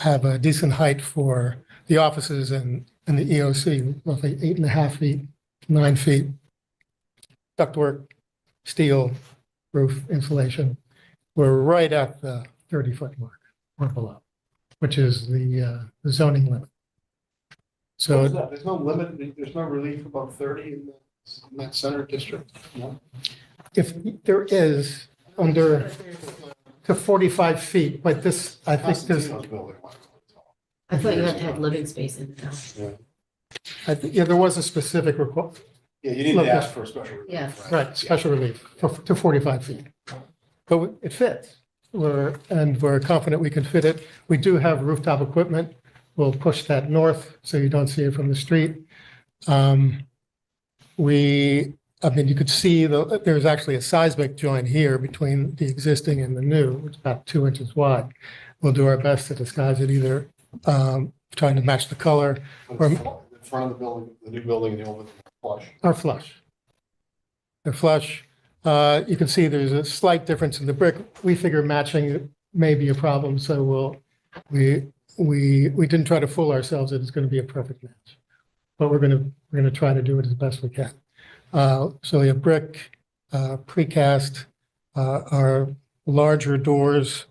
have a decent height for the offices and the EOC, roughly 8.5 feet, 9 feet. Ductwork, steel, roof insulation. We're right at the 30-foot mark or below, which is the zoning limit. So There's no limit, there's no relief above 30 in that center district? No? if there is under to 45 feet, but this, I think there's, Constantino's building. I thought you had to have living space in there. yeah, there was a specific request, Yeah, you need Look, to ask for a special. relief, Yeah. right, special relief to 45 feet. But it fits. We're confident we can fit it. We do have rooftop equipment. We'll push that north so you don't see it from the street. I mean, you could see there's actually a seismic joint here between the existing and the new, which is about 2 inches wide. We'll do our best to disguise it, either trying to match the color The front of the building, the new building and the old one, flush. or flush. They're flush. You can see there's a slight difference in the brick. We figure matching may be a problem, so we didn't try to fool ourselves that it's going to be a perfect match. But we're going to try to do it as best we can. So we have brick, precast, our larger doors,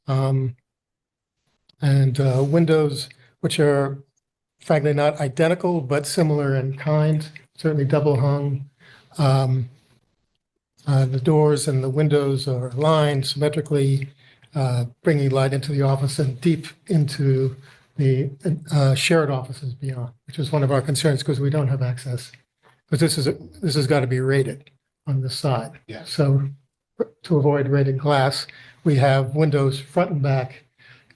and windows, which are frankly not identical, but similar in kind, certainly double hung. The doors and the windows are lined symmetrically, bringing light into the office and deep into the shared offices beyond, which is one of our concerns because we don't have access. Because this has got to be rated on this side. Yeah. So to avoid rated glass, we have windows front and back,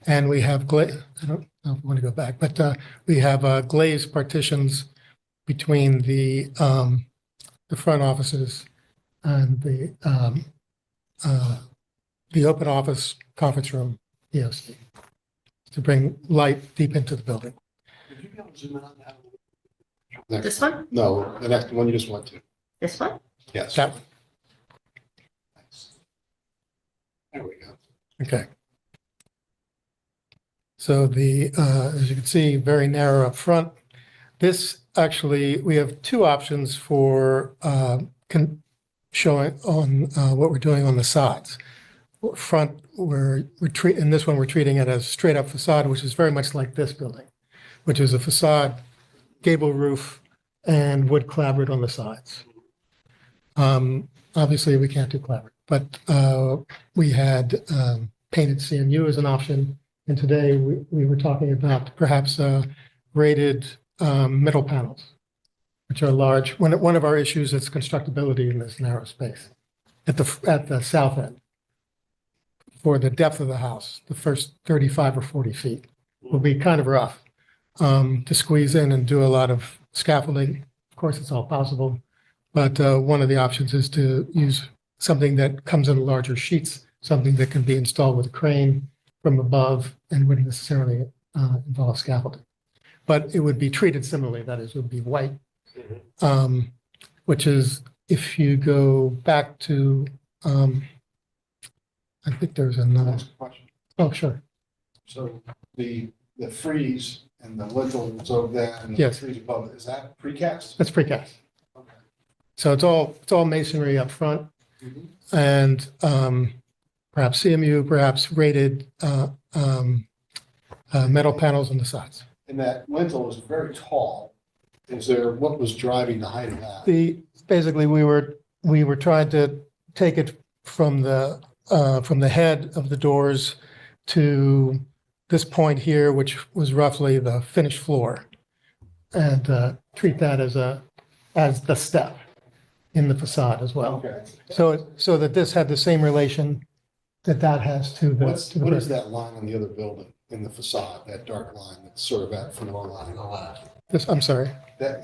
and we have I don't know if I want to go back, but we have glazed partitions between the front offices and the open office conference room EOC to bring light deep into the building. Could you be able to zoom in on that? This one? No, the next one you just went to. This one? Yes. That one, There we go. okay. So as you can see, very narrow up front. This actually, we have two options for showing on what we're doing on the sides. Front, in this one, we're treating it as straight up facade, which is very much like this building, which is a facade, gable roof, and wood clapboard on the sides. Obviously, we can't do clapboard, but we had painted CMU as an option. And today we were talking about perhaps rated middle panels, which are large. One of our issues is constructability in this narrow space at the south end. For the depth of the house, the first 35 or 40 feet will be kind of rough to squeeze in and do a lot of scaffolding. Of course, it's all possible, but one of the options is to use something that comes in larger sheets, something that can be installed with a crane from above and wouldn't necessarily involve scaffolding. But it would be treated similarly, that is, it would be white. Which is, if you go back to, I think there's another, Next question. oh, sure, So the frieze and the lintels over that and the Yes. frieze above it, is that precast? that's precast. Okay. So it's all masonry up front Mhm. and perhaps CMU, perhaps rated metal panels on the sides. And that lintel is very tall. Is there, what was driving the height of that? Basically, we were trying to take it from the head of the doors to this point here, which was roughly the finished floor, and treat that as the step in the facade as well. Okay. So that this had the same relation that has to the. to the What is brick. that line on the other building in the facade, that dark line that's sort of at floor line on the left? This, I'm sorry, That,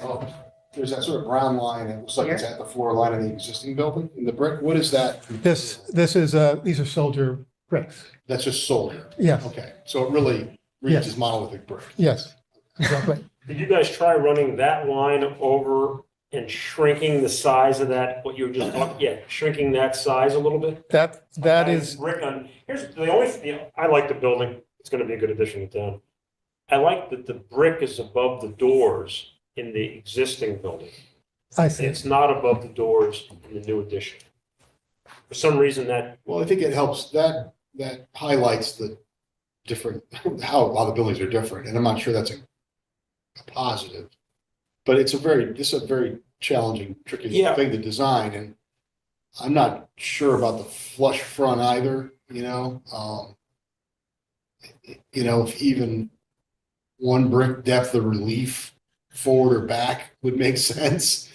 there's that sort of brown line that looks like it's at the floor line of the existing building in the brick. What is that? this is, these are soldier bricks. That's just solder. Yes, Okay, so it really reads as monolithic brick. yes, exactly. Did you guys try running that line over and shrinking the size of that, what you were just talking, yeah, shrinking that size a little bit? That is, Brick on, here's the only, I like the building, it's gonna be a good addition to town. I like that the brick is above the doors in the existing building. I see. It's not above the doors in the new addition. For some reason that, Well, I think it helps, that highlights the different, how a lot of buildings are different, and I'm not sure that's a positive. But this is a very challenging, tricky Yeah. thing to design, and I'm not sure about the flush front either, you know? If even one brick depth of relief forward or back would make sense,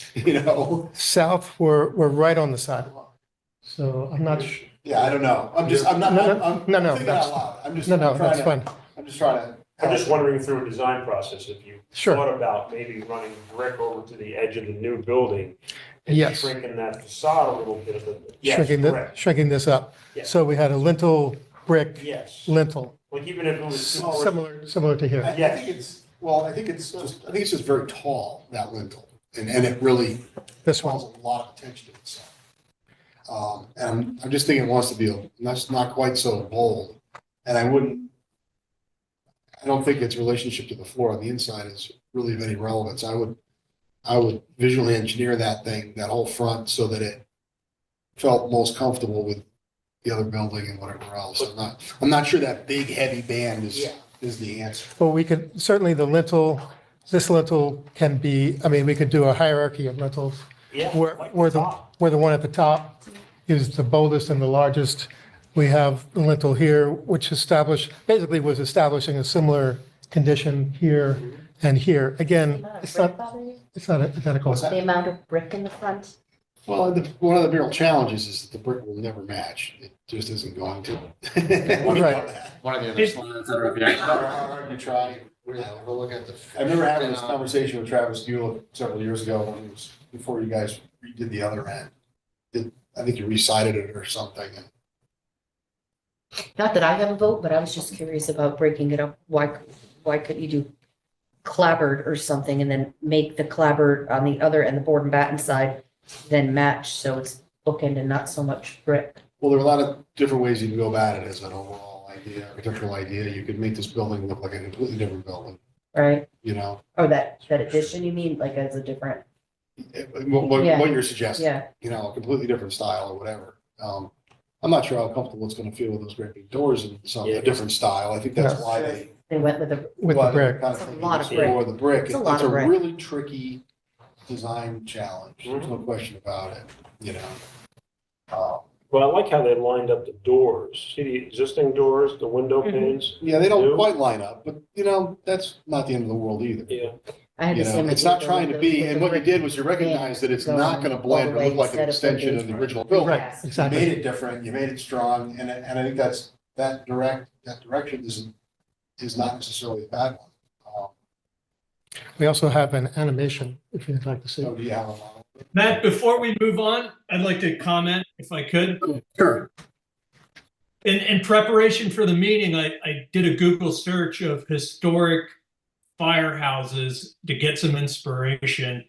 South, we're right on the sidewalk. So I'm not, Yeah, I don't know. I'm not, I'm No, no, thinking that's- out loud. I'm just, no, I'm trying that's to, fine. I'm just trying to. I'm just wondering through a design process, if you Sure. thought about maybe running brick over to the edge of the new building. And Yes. shrinking that facade a little bit, yes, correct, Shrinking this up. Yes. So we had a lintel, brick, yes. lintel, Like even if it was. similar to here. I think it's just very tall, that lintel, and it really This calls one, a lot of attention to itself. And I'm just thinking it wants to be, that's not quite so bold, and I don't think its relationship to the floor on the inside is really of any relevance. I would visually engineer that thing, that whole front, so that it felt most comfortable with the other building and whatever else. I'm not sure that big heavy band is the answer. well, we could, certainly the lintel, this lintel can be, I mean, we could do a hierarchy of lintels. Yeah. Where like the one at the top is the boldest and the largest. We have the lintel here, which basically was establishing a similar condition here and here. Again, it's not identical. What's that? The amount of brick in the front? Well, one of the real challenges is that the brick will never match. It just isn't going to. Right. One of the other slides, I don't know if you actually. You try. We'll look at the. I remember having this conversation with Travis Gula several years ago when he was, before you guys redid the other end. I think you recited it or something. Not that I have a vote, but I was just curious about breaking it up. Why couldn't you do clapboard or something and then make the clapboard on the other and the board and batten side then match so it's bookend and not so much brick? Well, there are a lot of different ways you can go about it as an overall idea, architectural idea. You could make this building look like a completely different building, Right? Oh, Or that addition, you mean, like as a different, what Yeah. you're suggesting, yeah. a completely different style or whatever. I'm not sure how comfortable it's gonna feel with those great big doors and a different style. I think that's Yeah. why they. They went with a, With the brick. Kind It's a thinking lot of this before the brick. It's a lot It's of a brick. really tricky design challenge. There's no question about it, Well, I like how they lined up the doors. See the existing doors, the window panes? Yeah, they New? don't quite line up, but that's not the end of the world either. Yeah. I had the same. It's idea not trying to with be, the and what you brick did was you recognized that it's going not gonna all blend the or way look like an instead of extension of the basement. original building. Right, You exactly. made it different, you made it strong, and I think that direction is not necessarily a bad one. We also have an animation, if you'd like to see. So do you have a model? Matt, before we move on, I'd like to comment if I could. Sure. In preparation for the meeting, I did a Google search of historic firehouses to get some inspiration.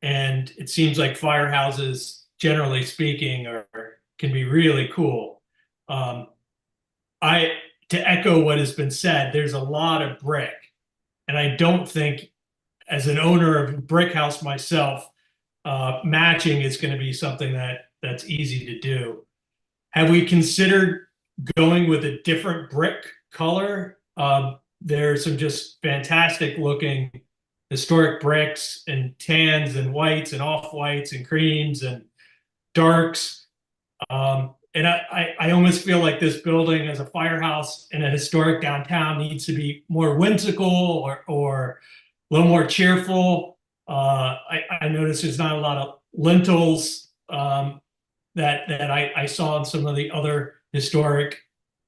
And it seems like firehouses, generally speaking, can be really cool. To echo what has been said, there's a lot of brick. And I don't think, as an owner of a brick house myself, matching is going to be something that's easy to do. Have we considered going with a different brick color? There's some just fantastic looking historic bricks and tans and whites and off whites and creams and darks. And I almost feel like this building as a firehouse in a historic downtown needs to be more whimsical or a little more cheerful. I noticed there's not a lot of lintels that I saw in some of the other historic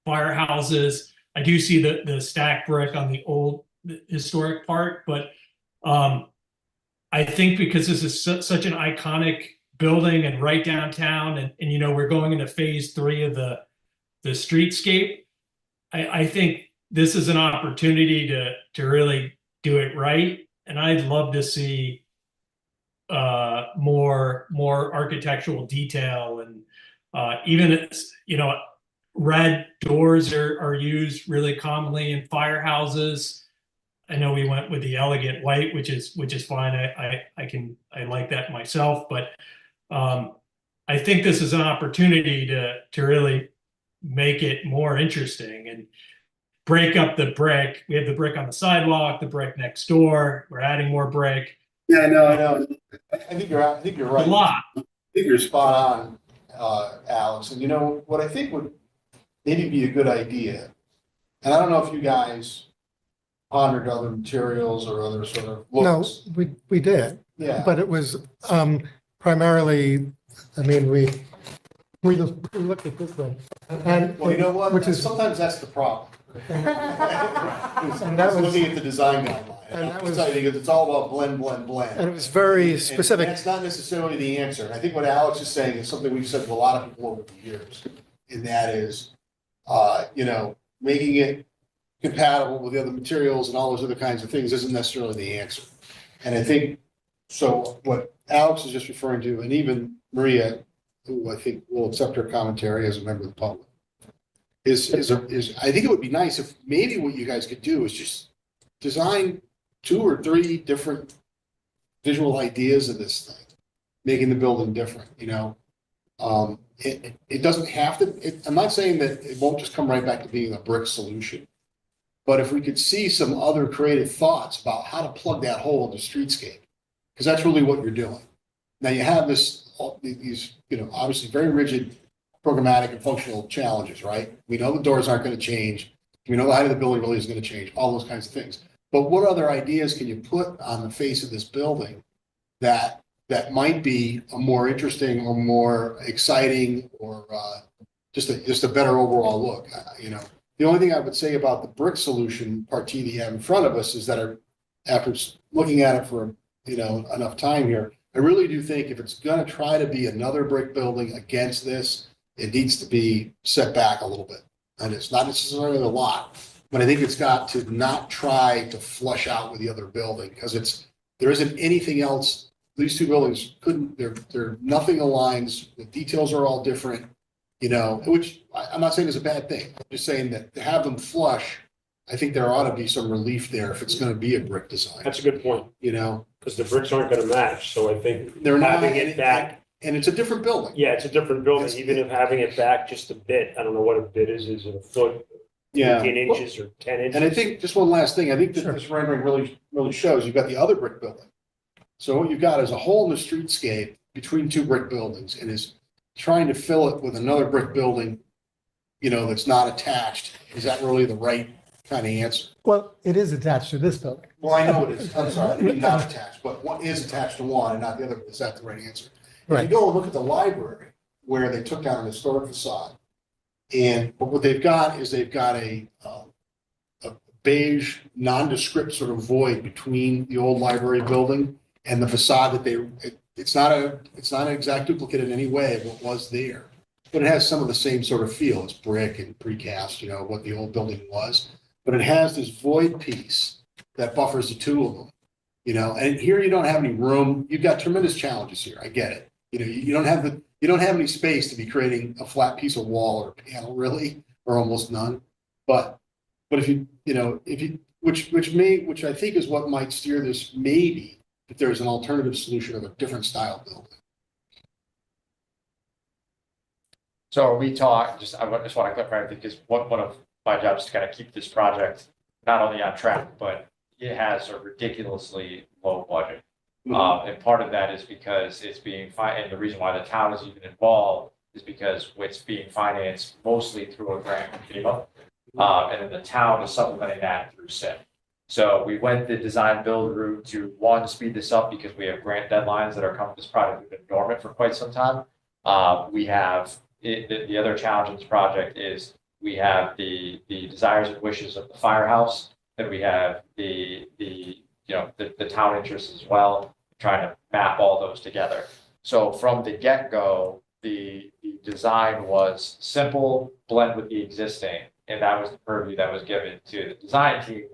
firehouses. I do see the stacked brick on the old historic part, but I think because this is such an iconic building and right downtown, and we're going into phase 3 of the streetscape. I think this is an opportunity to really do it right, and I'd love to see more architectural detail, and even red doors are used really commonly in firehouses. I know we went with the elegant white, which is fine. I like that myself, but I think this is an opportunity to really make it more interesting and break up the brick. We have the brick on the sidewalk, the brick next door. We're adding more brick. Yeah, I know. I think you're right. A lot. I think you're spot on, Alex. And what I think would maybe be a good idea, and I don't know if you guys pondered other materials or other sort of No, looks. we did, Yeah. but it was primarily, I mean, we looked at this one. And Well, you know what? Which is, Sometimes that's the problem. and And that was, looking at the design guideline. and that I'm was- excited because it's all about blend. and it was very And specific. that's not necessarily the answer. And I think what Alex is saying is something we've said to a lot of people over the years. And that is, making it compatible with the other materials and all those other kinds of things isn't necessarily the answer. And I think, so what Alex is just referring to, and even Maria, who I think will accept her commentary as a member of the public, is I think it would be nice if maybe what you guys could do is just design 2 or 3 different visual ideas of this thing, making the building different, It doesn't have to, I'm not saying that it won't just come right back to being a brick solution. But if we could see some other creative thoughts about how to plug that hole in the streetscape, because that's really what you're doing. Now you have these, obviously very rigid programmatic and functional challenges, right? We know the doors aren't going to change. We know the height of the building really isn't going to change, all those kinds of things. But what other ideas can you put on the face of this building that might be a more interesting or more exciting or just a better overall look? The only thing I would say about the brick solution part T that you have in front of us is that after looking at it for enough time here, I really do think if it's going to try to be another brick building against this, it needs to be set back a little bit. And it's not necessarily a lot, but I think it's got to not try to flush out with the other building because there isn't anything else. These 2 buildings they're nothing aligns. The details are all different, which I'm not saying is a bad thing. I'm just saying that to have them flush, I think there ought to be some relief there if it's going to be a brick design, That's a good point, because the bricks aren't gonna match, so I think They're not, having it back, and it's a different building. yeah, it's a different building, It's- even if having it back just a bit, I don't know what a bit is it a foot, Yeah. 15 inches or 10 inches? And I think, just one last thing, I think that Sure. this rendering really shows, you've got the other brick building. So what you've got is a hole in the streetscape between 2 brick buildings and is trying to fill it with another brick building, that's not attached. Is that really the right kind of answer? Well, it is attached to this building. Well, I know it is, I'm sorry, I mean not attached, but one is attached to one and not the other. Is that the right answer? If you Right. go and look at the library where they took down an historic facade, but what they've got is they've got a beige, nondescript sort of void between the old library building and the facade that it's not an exact duplicate in any way of what was there, but it has some of the same sort of feel. It's brick and precast, what the old building was. But it has this void piece that buffers the two of them, and here you don't have any room. You've got tremendous challenges here. I get it. You don't have any space to be creating a flat piece of wall or panel really, or almost none. But if which I think is what might steer this, maybe if there's an alternative solution of a different style building. So we talked, I just want to clarify, because one of my jobs is to kind of keep this project not only on track, but it has a ridiculously low budget. And part of that is because it's being and the reason why the town is even involved is because it's being financed mostly through a grant from FEMA. And then the town is supplementing that through SIP. So we went the design build route to, one, speed this up because we have grant deadlines that are coming. This project has been dormant for quite some time. We have the other challenge in this project is we have the desires and wishes of the firehouse, and we have the town interests as well, trying to map all those together. So from the get-go, the design was simple, blend with the existing, and that was the purview that was given to the design team.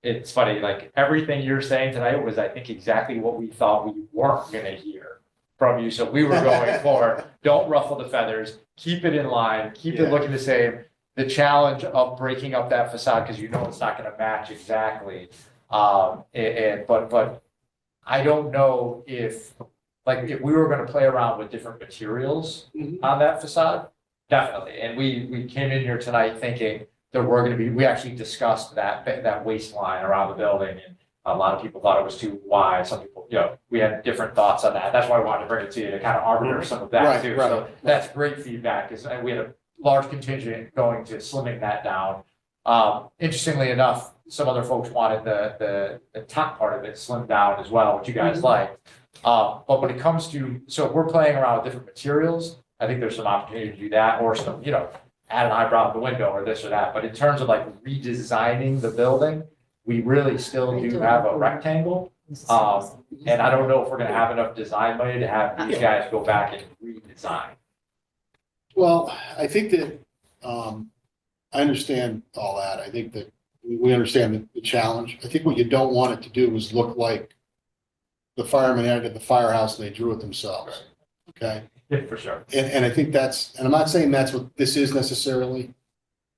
It's funny, like everything you're saying tonight was, I think, exactly what we thought we weren't going to hear from you. So we were going for, don't ruffle the feathers, keep it in line, keep it looking the same. The challenge of breaking up that facade, because it's not going to match exactly. But I don't know if we were going to play around with different materials on that facade, definitely. And we came in here tonight thinking there were going to be, we actually discussed that waistline around the building, and a lot of people thought it was too wide. Some people, we had different thoughts on that. That's why I wanted to bring it to you to kind of arbiter some of that too. Right. So that's great feedback, because we had a large contingent going to slimming that down. Interestingly enough, some other folks wanted the top part of it slimmed down as well, which you guys liked. But when it comes to, so if we're playing around with different materials, I think there's some opportunity to do that, or some, add an eyebrow at the window or this or that. But in terms of redesigning the building, we really still do have a rectangle. And I don't know if we're going to have enough design money to have these guys go back and redesign. Well, I think that I understand all that. I think that we understand the challenge. I think what you don't want it to do is look like the firemen added the firehouse and they drew it themselves. Okay. Yeah, for sure. And I think and I'm not saying that's what this is necessarily,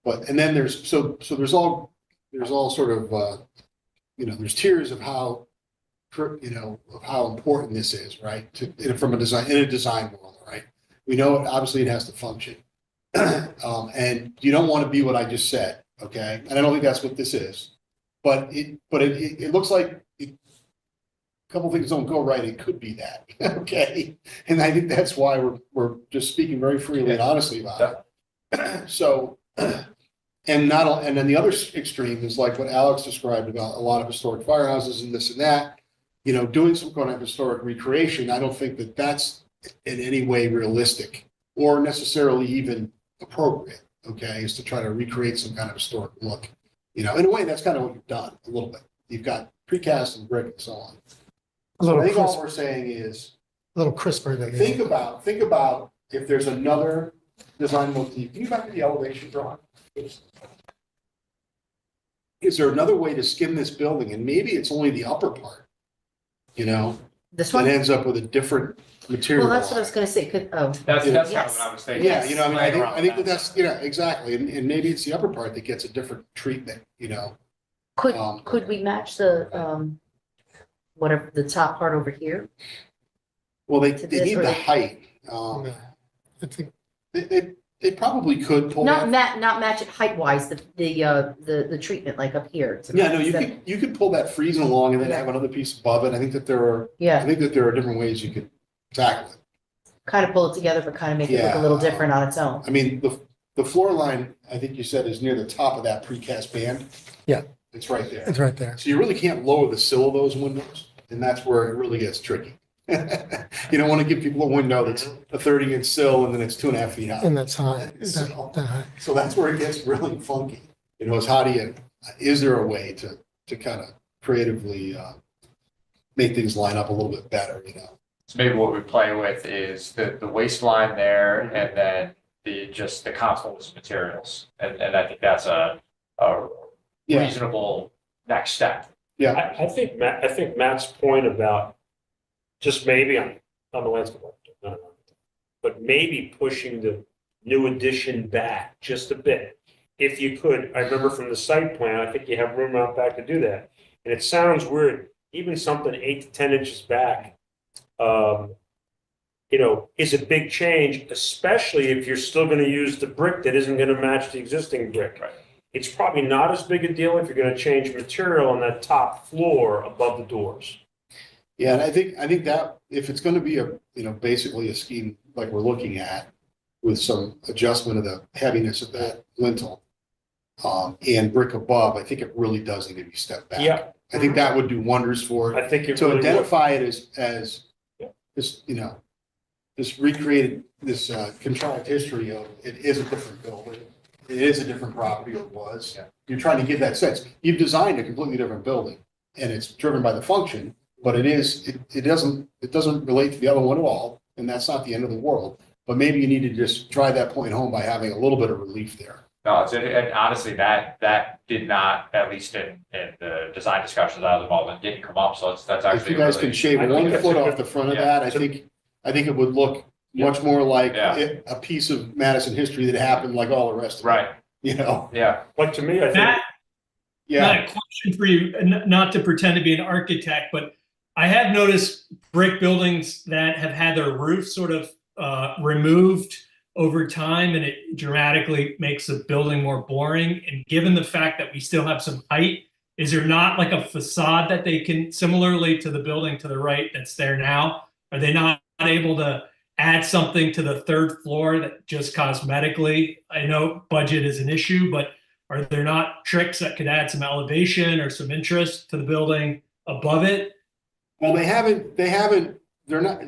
but, and then there's all sort of, there's tiers of how, of how important this is, right? From a design world, right? We know obviously it has to function. And you don't want to be what I just said, okay? And I don't think that's what this is, but it looks like a couple things don't go right, it could be that, okay? And I think that's why we're just speaking very freely and honestly about it. So, and then the other extreme is like what Alex described about a lot of historic firehouses and this and that, doing some kind of historic recreation. I don't think that that's in any way realistic or necessarily even appropriate, okay, is to try to recreate some kind of historic look. In a way, that's kind of what you've done a little bit. You've got precast and brick and so on. A So little I think all crisp, we're saying is, a little crisper than. think about if there's another design motif. Can you back to the elevation drawing? Is there another way to skin this building? And maybe it's only the upper part, This that one? ends up with a different material. Well, that's what I was gonna say, That's kind of Yes. what I was thinking. Yeah, I think Around that's, exactly. And maybe it's the upper part that gets a different treatment, could we match the, whatever, the top part over here? Well, they To this need or the they- height. I think They probably could pull Not that. not match it height wise, the treatment like up here. Yeah, no, you could pull that freezing along and then have another piece above it. I think that there are different ways you could tackle it. Kind of pull it together, but kind of make it look a little different on its own. I mean, the floor line, I think you said, is near the top of that precast band. Yeah. It's right there. it's right there. So you really can't lower the sill of those windows, and that's where it really gets tricky. You don't want to give people a window that's a 30-inch sill and then it's 2.5 feet high. And that's high, So- that high. So that's where it gets really funky. Is is there a way to kind of creatively make things line up a little bit better, So maybe what we play with is the waistline there and then just the consoles materials. And I think that's a Yeah. reasonable next step. Yeah, I think Matt's point about just maybe I'm a landscape architect, but maybe pushing the new addition back just a bit. If you could, I remember from the site plan, I think you have room out back to do that. And it sounds weird, even something 8 to 10 inches back, is a big change, especially if you're still going to use the brick that isn't going to match the existing brick. Right. It's probably not as big a deal if you're going to change material on that top floor above the doors. yeah, and I think that if it's gonna be basically a scheme like we're looking at with some adjustment of the heaviness of that lintel, and brick above, I think it really does need to be stepped back. Yeah. I think that would do wonders for it. I think it To really would. identify it as this, this recreated, this contrived history of it is a different building. It is a different property, or it was. Yeah. You're trying to give that sense. You've designed a completely different building and it's driven by the function, but it doesn't relate to the other one at all. And that's not the end of the world. But maybe you need to just drive that point home by having a little bit of relief there. No, and honestly, that did not, at least in the design discussions I was involved in, didn't come up. So that's actually. If you guys can shave I think one that's foot a off good- the front of yeah. that, I think it would look much more like Yeah. a piece of Madison history that happened like all the rest of it. Right, Yeah. Like to me, I think. Matt, Yeah. Matt, a question for you, not to pretend to be an architect, but I have noticed brick buildings that have had their roof sort of removed over time, and it dramatically makes the building more boring. And given the fact that we still have some height, is there not like a facade that they can, similarly to the building to the right that's there now, are they not able to add something to the third floor that just cosmetically? I know budget is an issue, but are there not tricks that could add some elevation or some interest to the building above it? Well, they're not,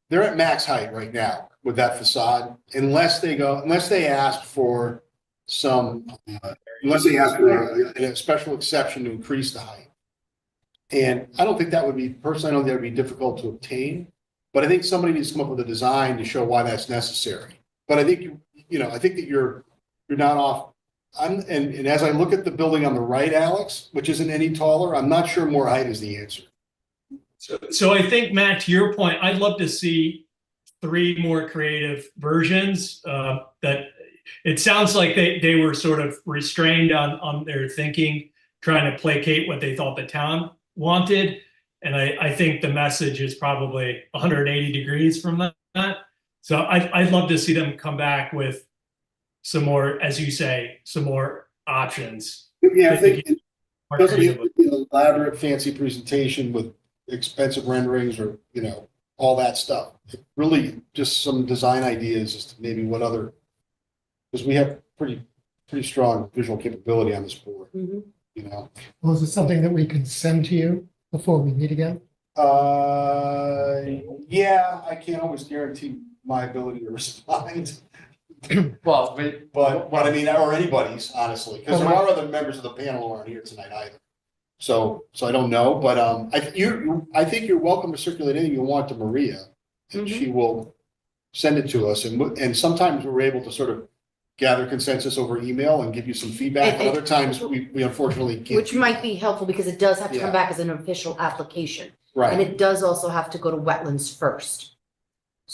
they're at max height right now with that facade, unless they ask for a special exception to increase the height. And I don't think that would be, personally, I don't think that would be difficult to obtain, but I think somebody needs to come up with a design to show why that's necessary. But I think, I think that you're not off. And as I look at the building on the right, Alex, which isn't any taller, I'm not sure more height is the answer. So I think, Matt, to your point, I'd love to see 3 more creative versions. That it sounds like they were sort of restrained on their thinking, trying to placate what they thought the town wanted. And I think the message is probably 180 degrees from that. So I'd love to see them come back with some more, as you say, some more options. Yeah, I think it More doesn't creative. have to be an elaborate, fancy presentation with expensive renderings or, all that stuff. Really just some design ideas as to maybe what other, because we have pretty strong visual capability on this board, Mhm. Well, is it something that we can send to you before we meet again? Yeah, I can't always guarantee my ability to respond, well, but I mean, or anybody's, honestly, because there are other members of the panel who aren't here tonight either. So I don't know, but I think you're welcome to circulate anything you want to Maria, and she will send it to us. And sometimes we're able to sort of gather consensus over email and give you some feedback. But other times we unfortunately can't. Which might be helpful because it does have to Yeah. come back as an official application. And Right. it does also have to go to wetlands first.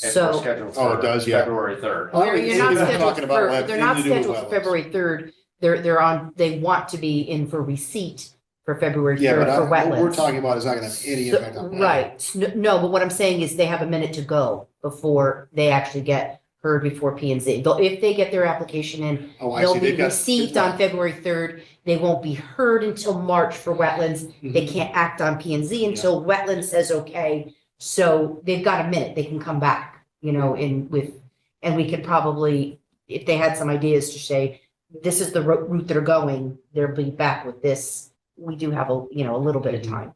and we're So scheduled Oh, it for does, yeah. February 3rd. Oh, you're not we're scheduled talking about for, wet- they're not anything to do with scheduled for wetlands. February 3rd. They want to be in for receipt for February Yeah, 3rd but for what we're wetlands. talking about is not gonna have any So- impact on that. Right, no, but what I'm saying is they have a minute to go before they actually get heard before P and Z. If they get their application in, Oh, I they'll see. be They've got- received on February 3rd. They won't be heard until March for wetlands. They Mhm. can't act on P and Z until wetlands says okay. So they've got a minute, they can come back, and we could probably, if they had some ideas to say, this is the route they're going, they'll be back with this. We do have a little bit of time.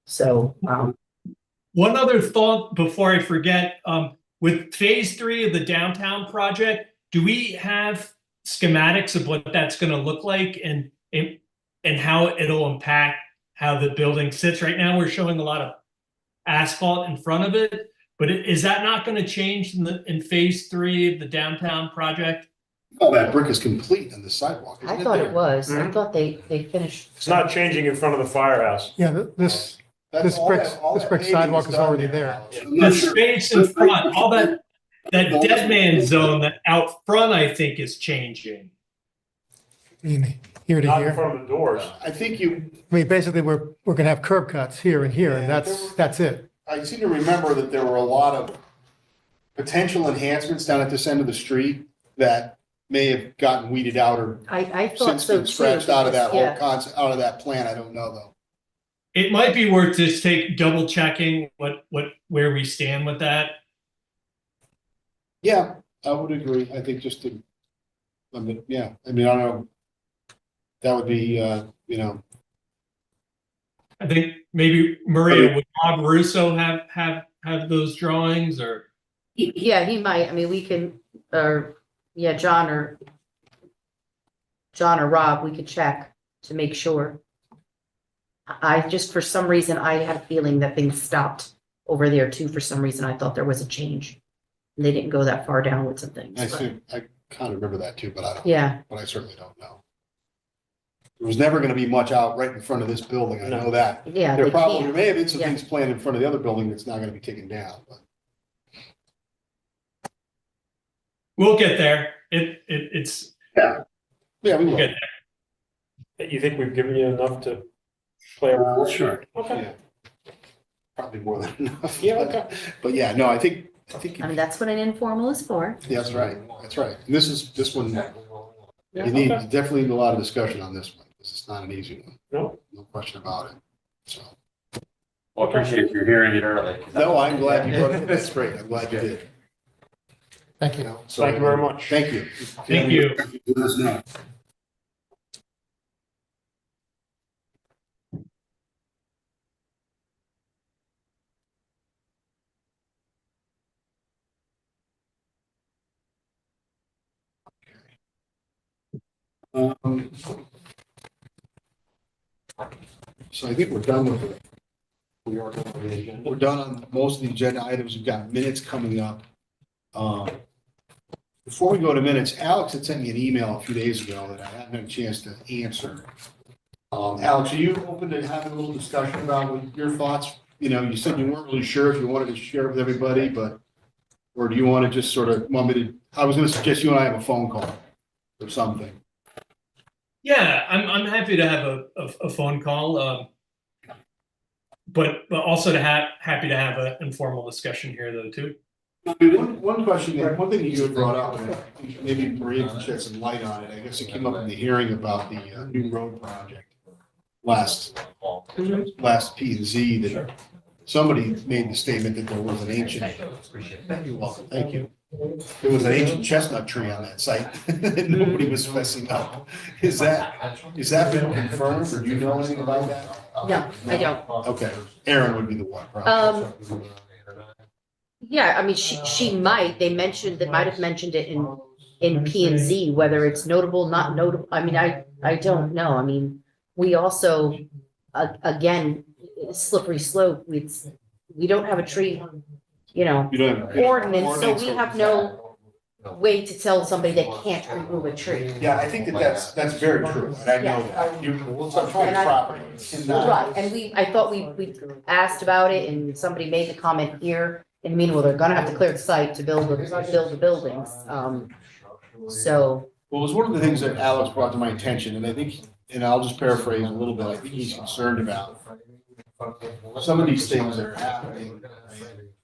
So, One other thought before I forget, with phase 3 of the downtown project, do we have schematics of what that's going to look like and how it'll impact how the building sits? Right now, we're showing a lot of asphalt in front of it. But is that not going to change in phase 3 of the downtown project? Oh, that brick is complete on the sidewalk, I isn't thought there? it was. I Mhm. thought they finished. It's not changing in front of the firehouse. Yeah, this That's all that- all this that brick paving sidewalk is done already now, there. Alex. I'm The not sure. space in front, all that dead man zone that out front, I think is changing. I mean, here to Not in here. front of the doors. I think you, I mean, basically, we're gonna have curb cuts here and here, and Yeah, that's it. I seem to remember that there were a lot of potential enhancements down at this end of the street that may have gotten weeded out or I thought since so been too. scratched out of that whole Yeah. concept, out of that plan. I don't know though. It might be worth just double checking where we stand with that. Yeah, I would agree. I think just to, I mean, yeah, I mean, I don't know. That would be, you know, I think maybe Maria, would Bob Russo have those drawings or? Yeah, he might. I mean, we can, or, yeah, John or Rob, we could check to make sure. I just, for some reason, I had a feeling that things stopped over there too. For some reason, I thought there was a change. And they didn't go that far down with some things. I but- see, I kind of remember that too, but I don't, Yeah, but I certainly don't know. There was never gonna be much out right in front of this building. I know that. yeah, There they probably can't. may have been some Yeah. things planned in front of the other building that's not gonna be taken down, but. We'll get there. It's, Yeah, we we'll will. get there. You think we've given you enough to play around with? Sure. Okay. Yeah. Probably more than enough. Yeah, okay. But yeah, no, I think, I mean, that's what an informal is for. yeah, that's right, that's right. And this one, Yeah, you need, okay. definitely need a lot of discussion on this one. This is not an easy one, No, no question about it, so. Well, appreciate you hearing it early. No, I'm glad you brought it, that's great, I'm glad you did. Thank You you. know, so- thank you very much. Thank you. Thank you. Let us know. Um, So I think we're done with it. We are going to the agenda. We're done on most of the agenda items. We've got minutes coming up. Before we go to minutes, Alex had sent me an email a few days ago that I haven't had a chance to answer. Alex, are you open to having a little discussion about what your thoughts? You know, you said you weren't really sure if you wanted to share it with everybody, but, or do you want to just sort of, want me to, I was going to suggest you and I have a phone call or something. Yeah, I'm happy to have a phone call. But also happy to have an informal discussion here though too. I mean, one question, one thing you had brought up, and I think maybe Maria can shed some light on it. I guess it came up in the hearing about the new road project last P and Z that somebody made the statement that there was an ancient. You're welcome. Thank you. There was an ancient chestnut tree on that site that nobody was messing up. Is that been confirmed or do you know anything about that? No, I don't. Okay, Aaron would be the one, probably. Yeah, I mean, she might, they might have mentioned it in P and Z, whether it's notable, not notable. I mean, I don't know. I mean, we also, again, slippery slope, we don't have a tree, you know, You don't have- ordinance, so we have no way to tell somebody they can't remove a tree. Yeah, I think that's very true, and I know that. It's on private And I- property. and not- Right, and I thought we asked about it and somebody made the comment here, and meanwhile, they're gonna have to clear the site to build the buildings, so. Well, it was one of the things that Alex brought to my attention, and I think, and I'll just paraphrase a little bit, I think he's concerned about some of these things that are happening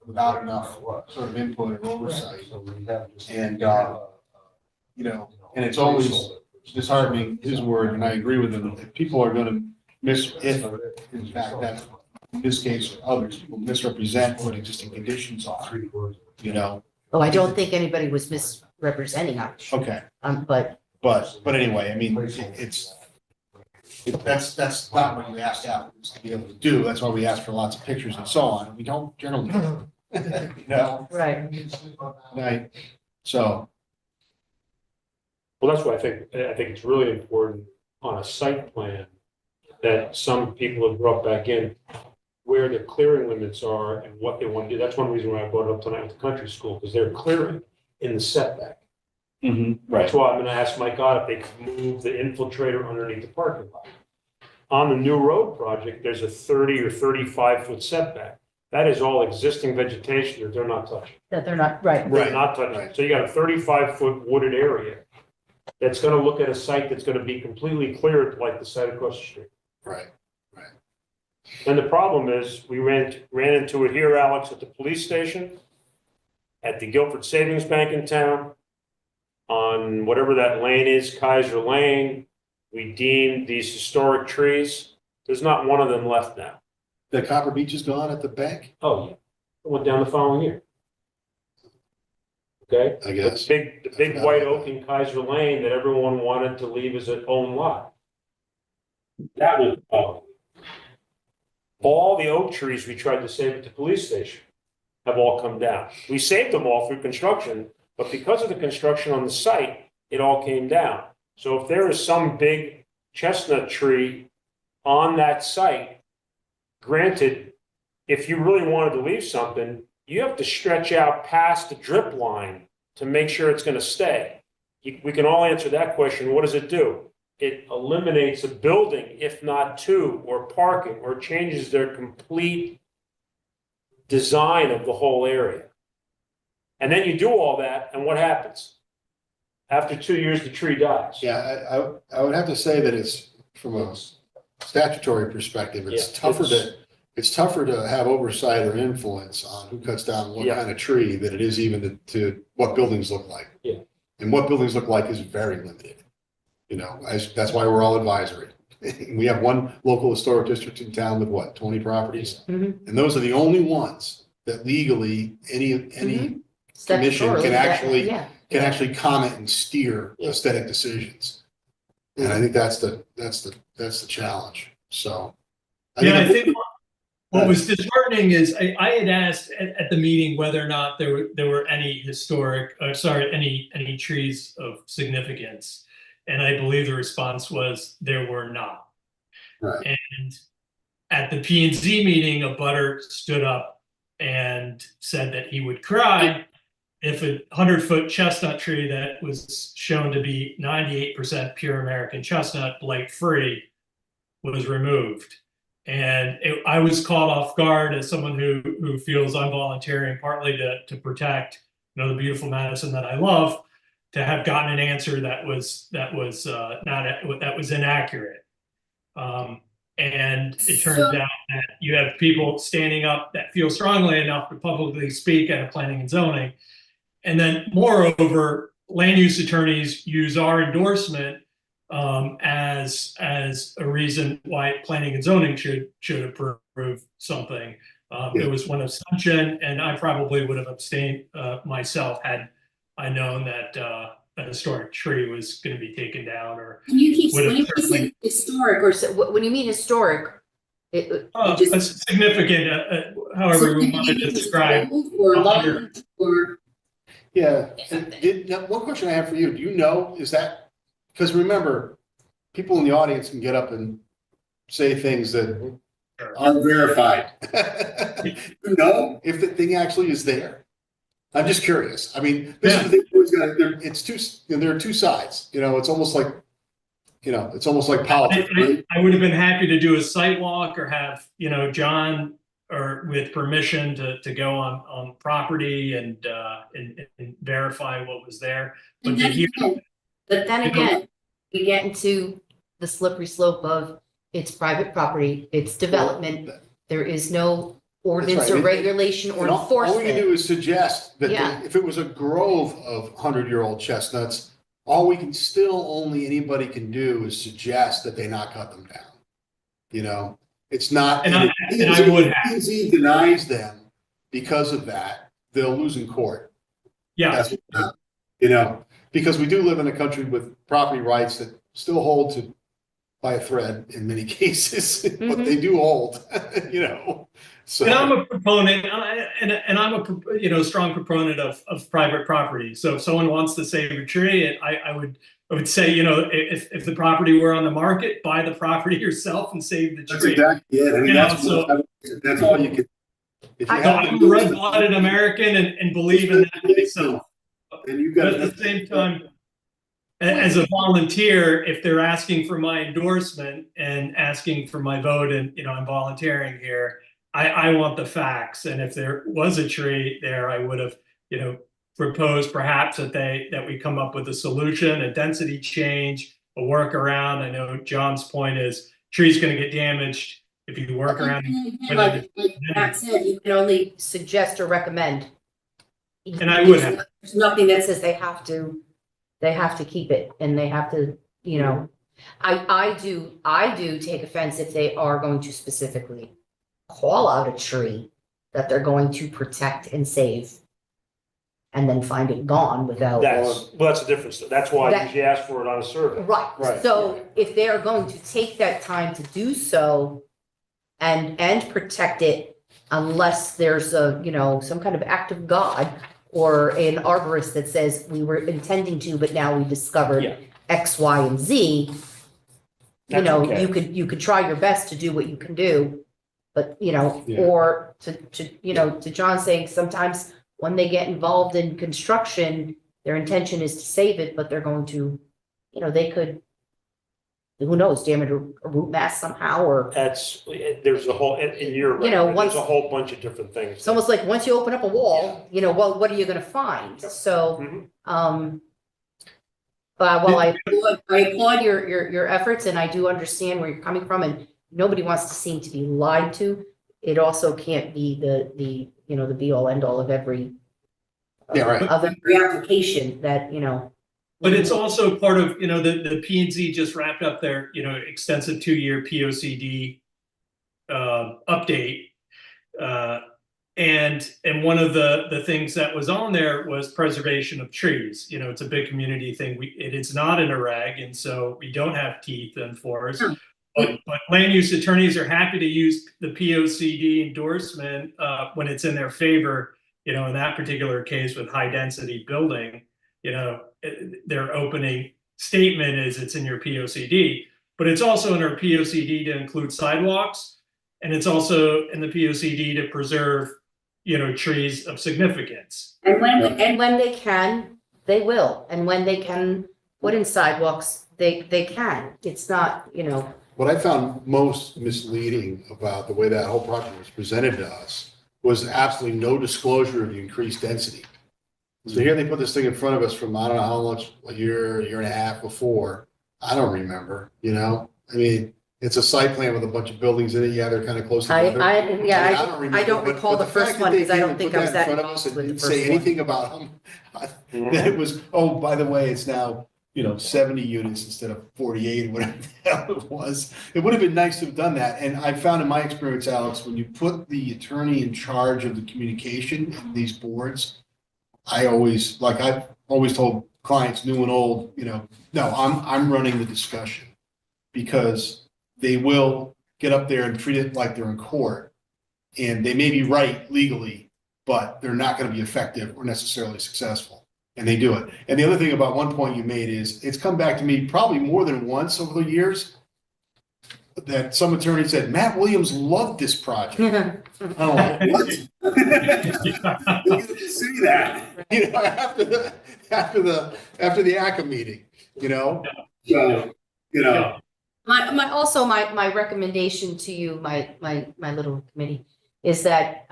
without enough sort of input or oversight. And, you know, and it's always disheartening, his word, and I agree with him, that people are gonna if, in fact, that, in this case, others will misrepresent what existing conditions are, you know? Oh, I don't think anybody was misrepresenting it, Okay, but but anyway, I mean, that's not what you asked applicants to be able to do. That's why we ask for lots of pictures and so on. We don't generally, you know, right. right? So, Well, that's why I think it's really important on a site plan that some people have brought back in where the clearing limits are and what they want to do. That's one reason why I brought it up tonight with the country school, because they're clearing in the setback. That's why I'm gonna ask Mike Ott if they could move the infiltrator underneath the parking lot. On the new road project, there's a 30 or 35-foot setback. That is all existing vegetation that they're not touching. That they're not, right. They're not touching. right. So you got a 35-foot wooded area that's gonna look at a site that's gonna be completely cleared like the site across the street. Right. And the problem is, we ran into it here, Alex, at the police station, at the Guilford Savings Bank in town, on whatever that lane is, Kaiser Lane. We deemed these historic trees. There's not one of them left now. The Copper Beech is gone at the bank, Oh, yeah. It went down the following year. Okay? I guess. The big white oak in Kaiser Lane that everyone wanted to leave as an own lot. That was, all the oak trees we tried to save at the police station have all come down. We saved them all through construction, but because of the construction on the site, it all came down. So if there is some big chestnut tree on that site, granted, if you really wanted to leave something, you have to stretch out past the drip line to make sure it's going to stay. We can all answer that question. What does it do? It eliminates a building, if not two, or parking, or changes their complete design of the whole area. And then you do all that, and what happens? After 2 years, the tree dies. Yeah, I would have to say that it's, from a statutory perspective, it's tougher to have oversight or influence on who cuts down what Yeah. kind of tree than it is even to what buildings look like. Yeah. And what buildings look like is very limited. You know, that's why we're all advisory. We have one local historic district in town with what, 20 properties? Mhm. And those are the only ones that legally any commission Statutorily, can actually yeah. comment and steer aesthetic decisions. And I think that's the challenge. So. Yeah, I think what was disheartening is I had asked at the meeting whether or not there were any any trees of significance. And I believe the response was there were not. Right. And at the P&Z meeting, a butter stood up and said that he would cry if a 100-foot chestnut tree that was shown to be 98% pure American chestnut, blight-free, was removed. And I was caught off guard as someone who feels I'm volunteering partly to protect, the beautiful Madison that I love, to have gotten an answer that was inaccurate. And it turns out that you have people standing up that feel strongly enough to publicly speak at a planning and zoning. And then moreover, land use attorneys use our endorsement as a reason why planning and zoning should approve something. There was one assumption, and I probably would have abstained myself had I known that a historic tree was going to be taken down. Or When you would have say historic, or when you mean historic, it's significant, however we want to describe. or land, or Yeah, and now, one question I have for you, do you know, is that, because remember, people in the audience can get up and say things that aren't verified. You know if the thing actually is there? I'm just curious. I mean, this is the thing, there are two sides, it's almost like, it's almost like politics. Right? I would have been happy to do a site walk or have, John or with permission to go on property and verify what was there. But then again, we get into the slippery slope of it's private property, it's development. There is no ordinance right. or regulation or And all we can do enforcement. is suggest that if it was a grove of 100-year-old chestnuts, only anybody can do is suggest that they not cut them down. It's not, And I would have. P&Z denies them because of that, they'll lose in court. Yeah. Because we do live in a country with property rights that still hold by a thread in many cases, but they do hold, So. And I'm a proponent, and I'm a strong proponent of private property. So if someone wants to save a tree, I would I would say, if the property were on the market, buy the property yourself and save the That's tree. exactly it. I mean, You know, that's, so- that's all you could. If you I- So have I'm to a do red-blooded American and believe in that myself. And you But got. at the same time, as a volunteer, if they're asking for my endorsement and asking for my vote and, I'm volunteering here, I want the facts. And if there was a tree there, I would have, proposed perhaps that we come up with a solution, a density change, a workaround. I know John's point is tree's gonna get damaged if you work around. Like Matt said, you can only suggest or recommend. And I would have. There's nothing that says they have to keep it and they have to, I do take offense if they are going to specifically call out a tree that they're going to protect and save and then find it gone without. That's the difference. That's why I That- usually ask for it on a survey. Right, Right. so if they are going to take that time to do so and protect it, unless there's some kind of act of God or an arborist that says we were intending to, but now we discovered Yeah. X, Y, and Z. That's okay. You could try your best to do what you can do, but Yeah. or to John saying sometimes when they get involved in construction, their intention is to save it, but they're going to, they could, who knows, damage a root mass somehow, or There's a whole, and you're right, once- there's a whole bunch of different things. it's almost like once you open up a wall, well, what are you gonna find? So, Mhm. but while I applaud your efforts and I do understand where you're coming from and nobody wants to seem to be lied to, it also can't be the be all end all of every Yeah, right. of every application that, But it's also part of, the P and Z just wrapped up their, extensive 2-year POCD update. And one of the things that was on there was preservation of trees. It's a big community thing. It's not in a reg, and so we don't have teeth to enforce. But land use attorneys are happy to use the POCD endorsement when it's in their favor. In that particular case with high density building, their opening statement is it's in your POCD, but it's also in our POCD to include sidewalks, and it's also in the POCD to preserve, trees of significance. and when they can, they will, and when they can put in sidewalks, they can. It's not, What I found most misleading about the way that whole project was presented to us was absolutely no disclosure of the increased density. So here they put this thing in front of us from, I don't know how much, a year and a half before. I don't remember, I mean, it's a site plan with a bunch of buildings in it. Yeah, they're kind of close together. I remember, don't but- recall but the fact first that one they because I came don't and think put I was that in that front of us involved and with the didn't say first one. anything about that it was, oh, by the way, it's now, 70 units instead of 48, whatever the hell it was. It would have been nice to have done that. And I found in my experience, Alex, when you put the attorney in charge of the communication in these boards, I've always told clients, new and old, no, I'm running the discussion because they will get up there and treat it like they're in court. And they may be right legally, but they're not going to be effective or necessarily successful. And they do it. And the other thing about one point you made is it's come back to me probably more than once over the years that some attorney said, Matt Williams loved this project. I'm like, what? You get to see that, after the ACA meeting, So, My recommendation to you, my little committee, is that,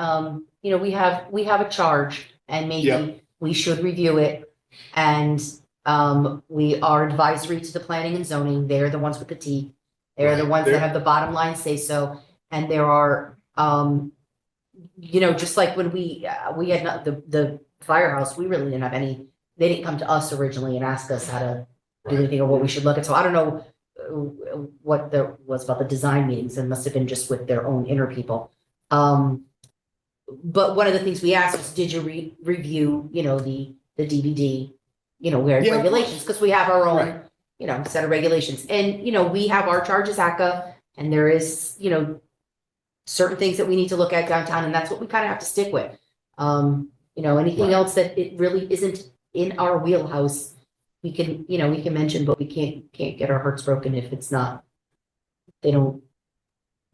we have a charge and Yeah. maybe we should review it. And, we are advisory to the planning and zoning. They're the ones with the teeth. They're the Right. ones that have the bottom line say so. And there are, just like when we had the firehouse, we really didn't have any, they didn't come to us originally and ask us how to do anything or what we should look at. So I don't know what there was about the design meetings. It must have been just with their own inner people. But one of the things we asked was, did you review, the DVD, where Yeah, of regulations, because we have our own, Right. set of regulations. And, we have our charges ACA, and there is, certain things that we need to look at downtown, and that's what we kind of have to stick with. Anything Right. else that it really isn't in our wheelhouse, we can, we can mention, but we can't get our hearts broken if it's not, they don't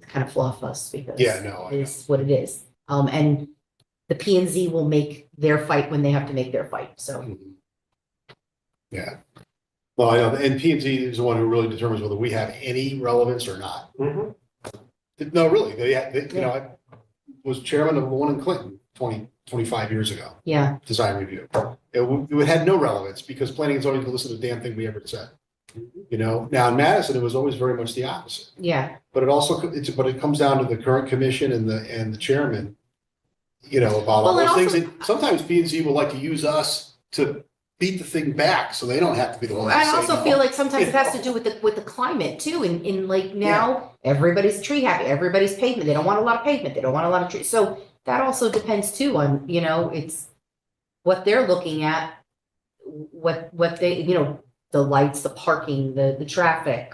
kind of fluff us because Yeah, no, I it is what it is. And the P and Z will make their fight when they have to make their fight, so. Mhm. Yeah. Well, I know, and P and Z is the one who really determines whether we have any relevance or not. Mhm. No, really, I was chairman of one in Clinton 25 years ago, Yeah, design review. It had no relevance because planning is always going to listen to the damn thing we ever said. Now in Madison, it was always very much the opposite. yeah, But it comes down to the current commission and the chairman, about all Well, and those things. also- And sometimes P and Z will like to use us to beat the thing back, so they don't have to be the one I to say also no. feel like sometimes it has to do with the climate too, in like now, everybody's tree happy, everybody's pavement, they don't want a lot of pavement, they don't want a lot of trees, so that also depends too on, it's what they're looking at, what they, the lights, the parking, the traffic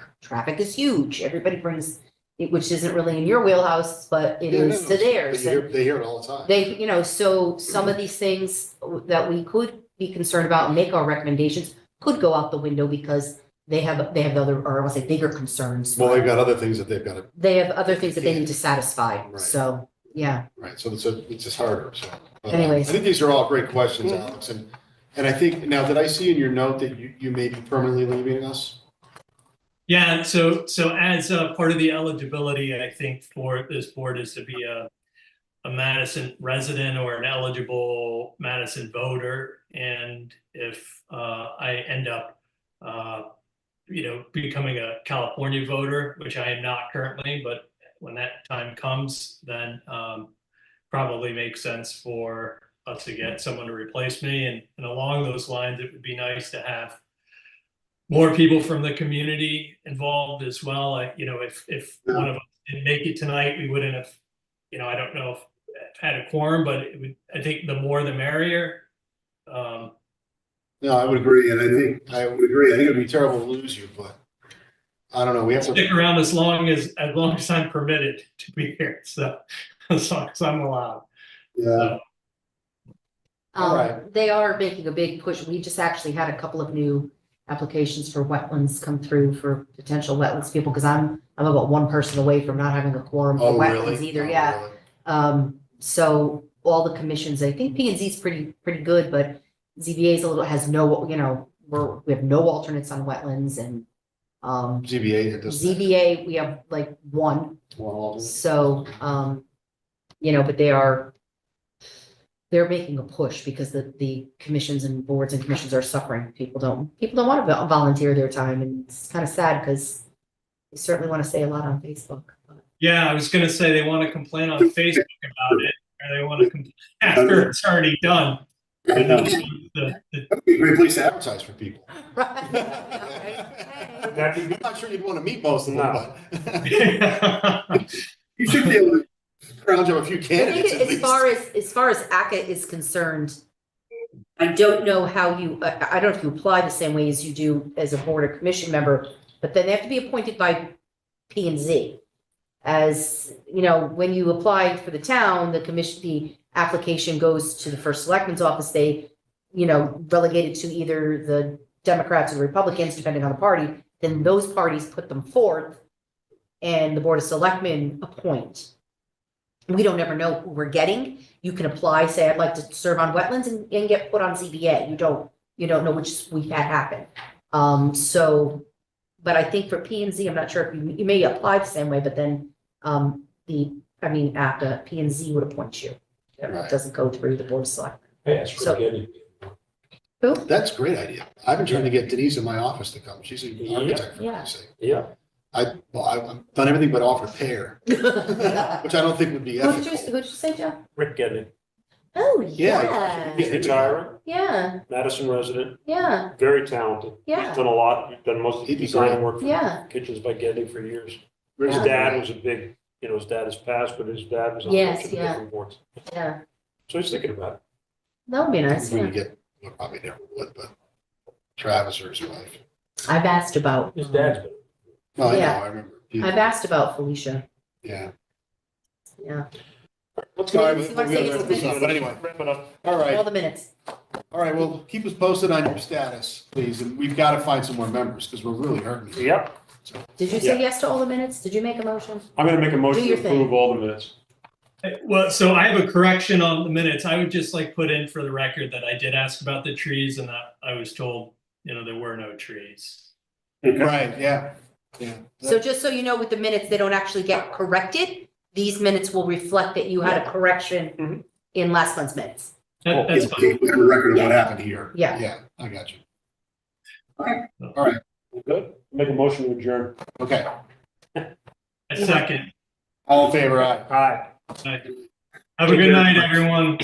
is huge, everybody brings, which isn't really in your wheelhouse, but it Yeah, is no, to no, theirs. They hear it all the time. They, so some of these things that we could be concerned about and make our recommendations could go out the window because they have other, or I want to say bigger concerns. Well, they've got other things that they've got to, They have other things that they need to satisfy, Right. so, yeah. right, so it's just harder, so. Anyways. I think these are all great questions, Alex, and I think, now, did I see in your note that you may be permanently leaving us? Yeah, so as part of the eligibility, I think for this board is to be a Madison resident or an eligible Madison voter. And if I end up, becoming a California voter, which I am not currently, but when that time comes, then probably makes sense for us to get someone to replace me. And along those lines, it would be nice to have more people from the community involved as well. If one of us didn't make it tonight, we wouldn't have, I don't know if had a quorum, but I think the more the merrier. No, I would agree, and I would agree. I think it'd be terrible to lose you, but I don't know. We have to. Stick around as long as I'm permitted to be here. So as long as I'm allowed. Yeah. All right. They are making a big push. We just actually had a couple of new applications for wetlands come through for potential wetlands people, because I'm about one person away from not having a quorum for Oh, really? wetlands either, Oh, yeah. really? So all the commissions, I think P and Z is pretty good, but ZBA is has no, we have no alternates on wetlands, and ZBA, it does. ZBA, we have like one. One alternate. So, but they're making a push because the commissions and boards and commissions are suffering. People don't want to volunteer their time, and it's kind of sad because they certainly want to say a lot on Facebook. But. Yeah, I was going to say they want to complain on Facebook about it, or they want to complain after it's already done. That'd be a great place to advertise for people. Right. I'm not sure you'd want to meet most of them, No. but you should be able to scrounge up a few I candidates think at least. as far as ACA is concerned, I don't know how I don't know if you apply the same way as you do as a board or commission member, but then they have to be appointed by P and Z. As when you apply for the town, the application goes to the first selectman's office. They, relegate it to either the Democrats or the Republicans, depending on the party. Then those parties put them forth, and the board of selectmen appoint. We don't ever know who we're getting. You can apply, say, I'd like to serve on wetlands, and get put on ZBA. You don't know, which we've had happen. But I think for P and Z, I'm not sure if you may apply the same way, but then ACA, P and Z would appoint you. It Right. doesn't go through the board of selectmen. Yeah, it's So- really good. Who? That's a great idea. I've been trying to get Denise in my office to come. She's an architect for Yeah. Christ's sake. Yeah. I've done everything but offer pair, Who which I don't think would be ethical. did you say, Jeff? Rick Gedney, Oh, Yeah. yeah. retiring, Yeah, Madison resident, yeah, very talented. yeah, He's done a lot. He's done most of the He'd be design great. work for yeah. Kitchens by Gedney for years. Where's His the- dad was a big, his dad has passed, but his dad was on a Yes, bunch of yeah. different boards. Yeah, So he's thinking about it. that would be nice, We yeah. would get, well, probably never would, but Travis or his wife. I've asked about, His dad's been. No, I know, Yeah. I remember. I've asked about Felicia, Yeah. yeah. Let's All right, You wanna say it's a minute? but anyway, Wrap it up. all All right. the minutes. All right, well, keep us posted on your status, please, and we've got to find some more members because we're really hurting. here. Yep, Did you say yes to all the minutes? Did you make a motion? I'm gonna make a motion Do to your thing. approve all the minutes. Well, so I have a correction on the minutes. I would just like put in for the record that I did ask about the trees and that I was told, there were no trees. Right, yeah, yeah. So just so you know, with the minutes, they don't actually get corrected. These minutes will reflect that you had a correction in last month's minutes. That's fine. We have a record of what happened here. Yeah. Yeah, I got you. Good. Make a motion to adjourn. Okay, A second. all in favor, aye. Aye. Have a good night, everyone.